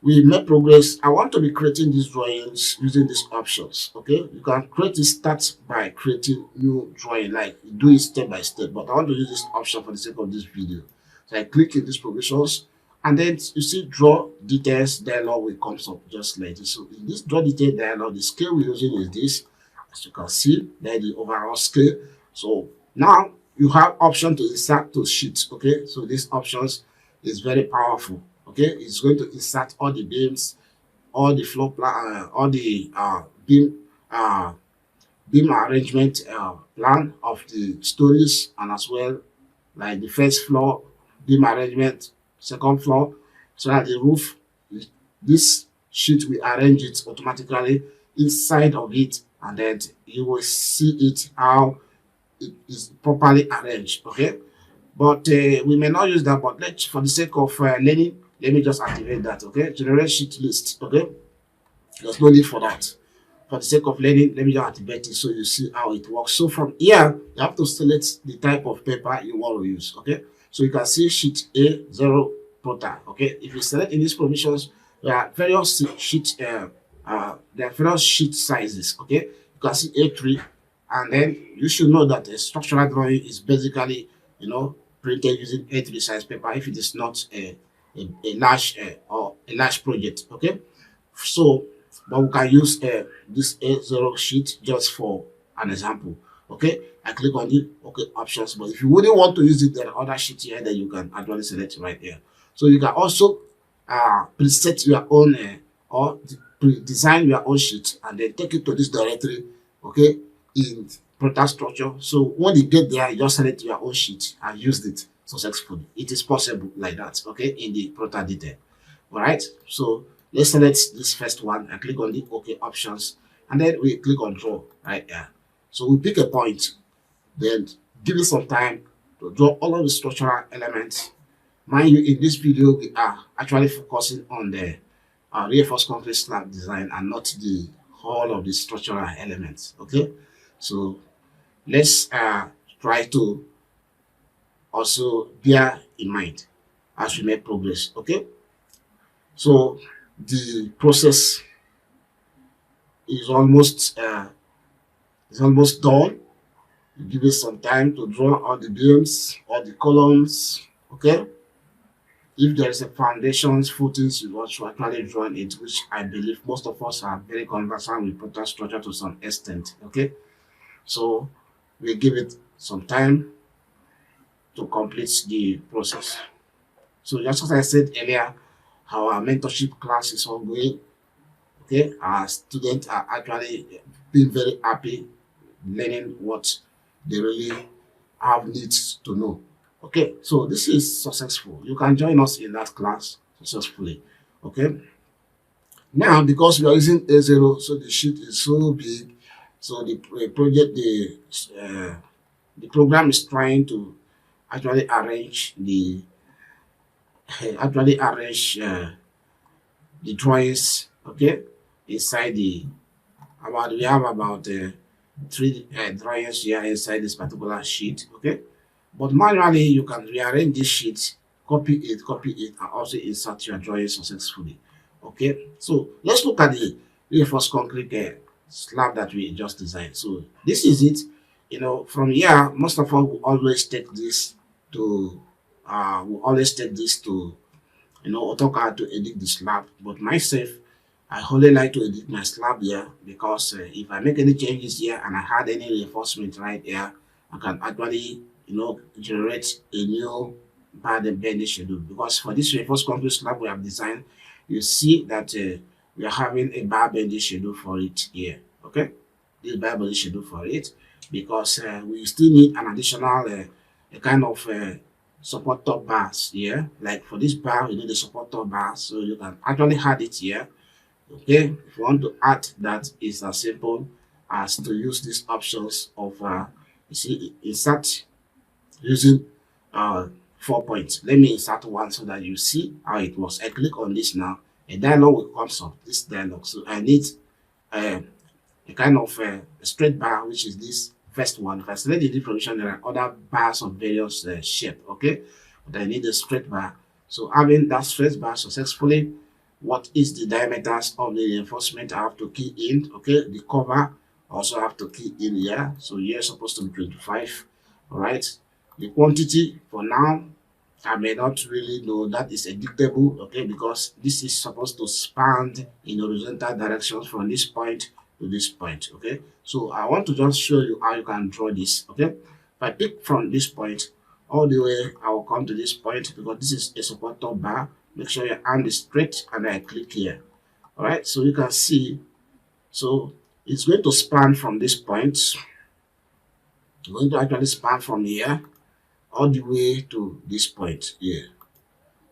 we make progress. I want to be creating these drawings using these options. Okay, you can create it, start by creating new drawing, like do it step by step, but I want to use this option for the sake of this video. So I click in these provisions, and then you see draw details dialog will come up just like this. So in this draw detail dialog, the scale we're using is this. As you can see, there the overall scale. So now you have option to insert to sheets. Okay, so these options is very powerful. Okay, it's going to insert all the beams, all the floor plan, all the beam arrangement plan of the stories, and as well like the first floor beam arrangement, second floor, so that the roof, this sheet will arrange it automatically inside of it, and then you will see it how it is properly arranged. Okay, but we may not use that, but let's, for the sake of learning, let me just activate that. Okay, generate sheet list. Okay, there's no need for that. For the sake of learning, let me just activate it so you see how it works. So from here, you have to select the type of paper you want to use. Okay, so you can see sheet A0 Prota. Okay, if you select in these permissions, there are various sheet sizes. Okay, you can see A3, and then you should know that a structural drawing is basically printed using A3 size paper if it is not a large project. Okay, so but we can use this A0 sheet just for an example. Okay, I click on the OK options, but if you wouldn't want to use it, there are other sheets here that you can actually select right here. So you can also preset your own or design your own sheet and then take it to this directory. Okay, in Protastructure. So when you get there, you just select your own sheet and use it. successfully. It is possible like that, okay, in the Prota detail. All right, so let's select this first one and click on the OK options, and then we click on draw right here. So we pick a point, then give it some time to draw all of the structural elements. Mind you, in this video, we are actually focusing on the reinforced concrete slab design and not the whole of the structural elements. Okay, so let's try to also bear in mind as we make progress. Okay, so the process is almost done. Give it some time to draw all the beams, all the columns. Okay, if there is a foundations, footings, you want to actually draw it, which I believe most of us are very conversant with Protastructure to some extent. Okay, so we give it some time to complete the process. So just as I said earlier, our mentorship class is ongoing. Okay, our students are actually being very happy learning what they really have needs to know. Okay, so this is successful. You can join us in that class successfully. Okay, now because we are using A0, so the sheet is so big, so the program is trying to actually arrange actually arrange the drawings, okay, inside the we have about three drawings here inside this particular sheet, okay. But manually, you can rearrange this sheet, copy it, and also insert your drawing successfully. Okay, so let's look at the reinforced concrete slab that we just designed. So this is it. You know, from here, most of us will always take this to, AutoCAD to edit the slab. But myself, I only like to edit my slab here because if I make any changes here and I had any reinforcement right here, I can actually, generate a new bar and bending schedule. Because for this reinforced concrete slab we have designed, you see that we are having a bar bending schedule for it here. Okay, this bar bending schedule for it because we still need an additional a kind of support top bars here. Like for this bar, we need a support top bar, so you can actually add it here. Okay, if you want to add that, is as simple as to use these options of you see insert using 4 points. Let me insert one so that you see how it works. I click on this now, a dialog will come up, this dialog. So I need a kind of a straight bar, which is this first one. If I select the position, there are other bars of various shape, okay, but I need a straight bar. So having that straight bar successfully, what is the diameters of the reinforcement I have to key in, okay. The cover also have to key in here, so here is supposed to be 25. All right, the quantity for now I may not really know, that is editable, okay, because this is supposed to span in horizontal directions from this point to this point, okay. So I want to just show you how you can draw this, okay. If I pick from this point all the way, I will come to this point because this is a support top bar. Make sure your hand is straight and I click here. All right, so you can see, so it's going to span from this point. It's going to actually span from here all the way to this point here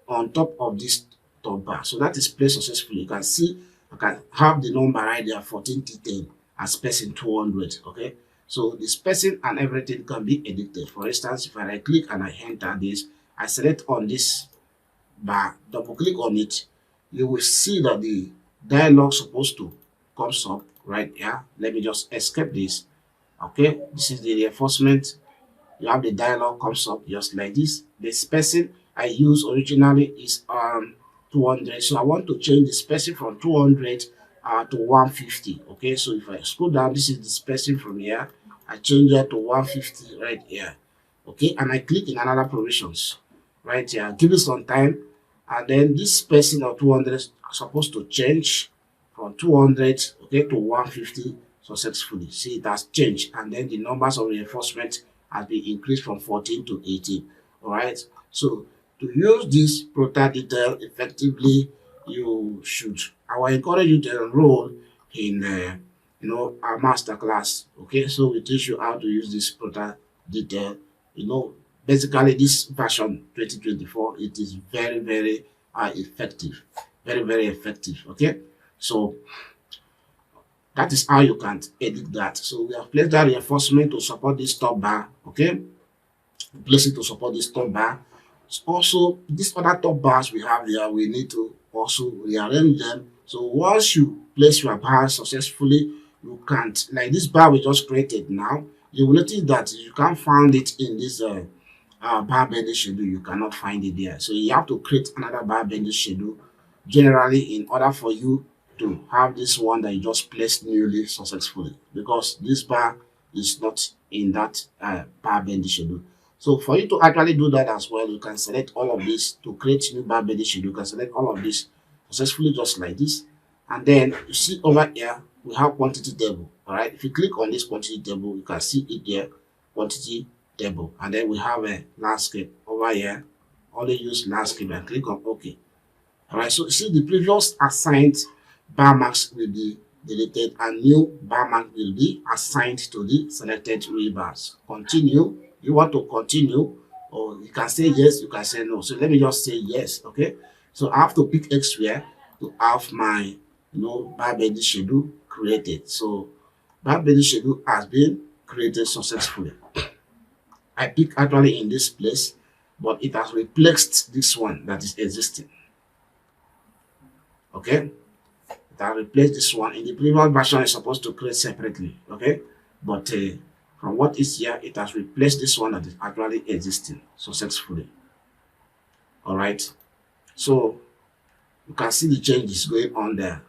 on top of this top bar. So that is placed successfully. You can see I can have the number right there, 14T10 as spacing 200. Okay, so the spacing and everything can be edited. For instance, if I right click and I enter this, I select on this bar, double click on it, you will see that the dialog supposed to comes up right here. Let me just escape this. Okay, this is the reinforcement. You have the dialog comes up just like this. The spacing I used originally is 200, so I want to change the spacing from 200 to 150. Okay, so if I scroll down, this is the spacing from here. I change it to 150 right here. Okay, and I click in another provisions right here. Give it some time, and then this spacing of 200 is supposed to change from 200, okay, to 150 successfully. See, it has changed, and then the numbers of reinforcement has been increased from 14 to 18. All right, so to use this Prota detail effectively, I will encourage you to enroll in our master class. Okay, so we teach you how to use this Prota detail, basically this version 2024, it is very effective, very effective. Okay, so that is how you can edit that. So we have placed that reinforcement to support this top bar. Okay, place it to support this top bar. Also, these other top bars we have here, we need to also rearrange them. So once you place your bar successfully, you can't, like this bar we just created now, you will notice that you can't find it in this bar bending schedule. You cannot find it there. So you have to create another bar bending schedule generally in order for you to have this one that you just placed newly successfully, because this bar is not in that bar bending schedule. So for you to actually do that as well, you can select all of this to create new bar bending schedule. You can select all of this successfully just like this. And then you see over here, we have quantity table. All right. If you click on this quantity table, you can see it here, quantity table. And then we have a landscape over here. Only use landscape and click on OK. All right. So you see the previous assigned bar marks will be deleted and new bar mark will be assigned to the selected rebars. Continue. You want to continue, or you can say yes, you can say no. So let me just say yes. Okay, so I have to pick X-Square to have my bar bending schedule created. So bar bending schedule has been created successfully. I pick actually in this place, but it has replaced this one that is existing. Okay, it has replaced this one. In the previous version, it's supposed to create separately. Okay, but from what is here, it has replaced this one that is actually existing successfully. All right, so you can see the changes going on there.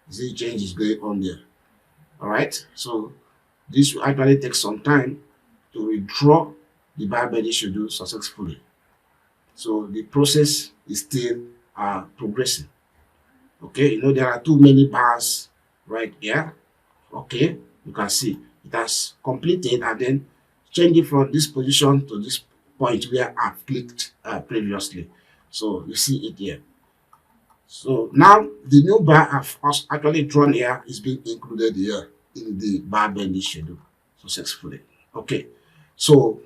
See the changes going on there. All right, so this will actually take some time to redraw the bar bending schedule successfully. So the process is still progressing. Okay, there are too many bars right here. Okay, you can see it has completed, and then change it from this position to this point where I've clicked previously. So you see it here. So now the new bar I've actually drawn here is being included here in the bar bending schedule successfully. Okay, so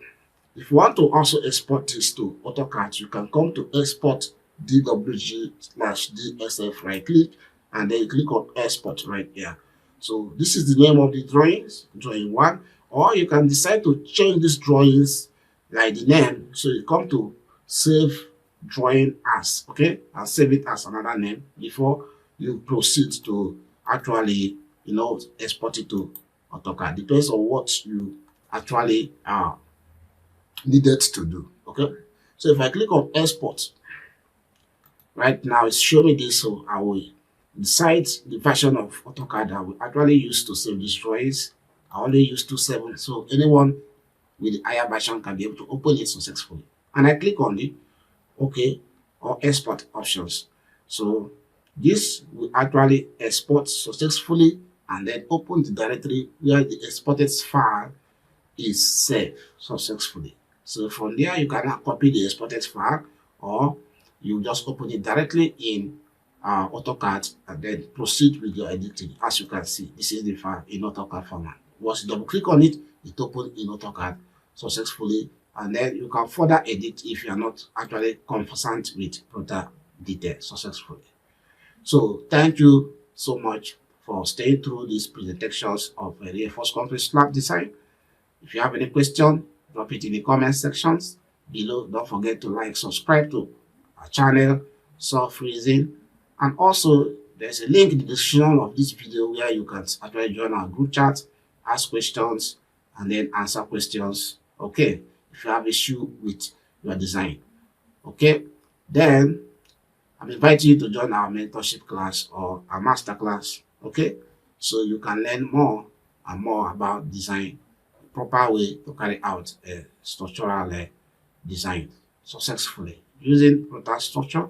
if you want to also export this to AutoCAD, you can come to export DWG/DSF, right click, and then you click on export right here. So this is the name of the drawings, drawing 1, or you can decide to change these drawings like the name. So you come to save drawing as, okay, and save it as another name before you proceed to actually export it to AutoCAD. Depends on what you actually needed to do. Okay, so if I click on export right now, it's showing me this, so I will decide the version of AutoCAD I will actually use to save these drawings. I only use 2.7, so anyone with the higher version can be able to open it successfully. And I click on the OK or export options. So this will actually export successfully and then open the directory where the exported file is saved successfully. So from there, you can now copy the exported file, or you just open it directly in AutoCAD and then proceed with your editing. As you can see, this is the file in AutoCAD format. Once you double click on it, it opens in AutoCAD successfully, and then you can further edit if you are not actually conversant with Protek detail successfully. So thank you so much for staying through these presentations of a reinforced concrete slab design. If you have any question, drop it in the comment sections below. Don't forget to like, subscribe to our channel, Solve Freezing, and also there's a link in the description of this video where you can actually join our group chat, ask questions, and then answer questions. Okay, if you have issue with your design. Okay, then I'm inviting you to join our mentorship class or our master class. Okay, so you can learn more and more about design, proper way to carry out a structural design successfully using Protastructure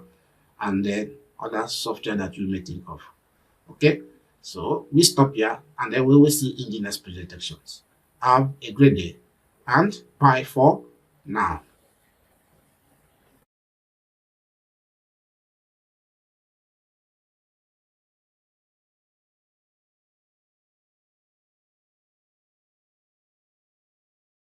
and then other software that you may think of. Okay, so we stop here and then we will see in the next presentations. Have a great day and bye for now.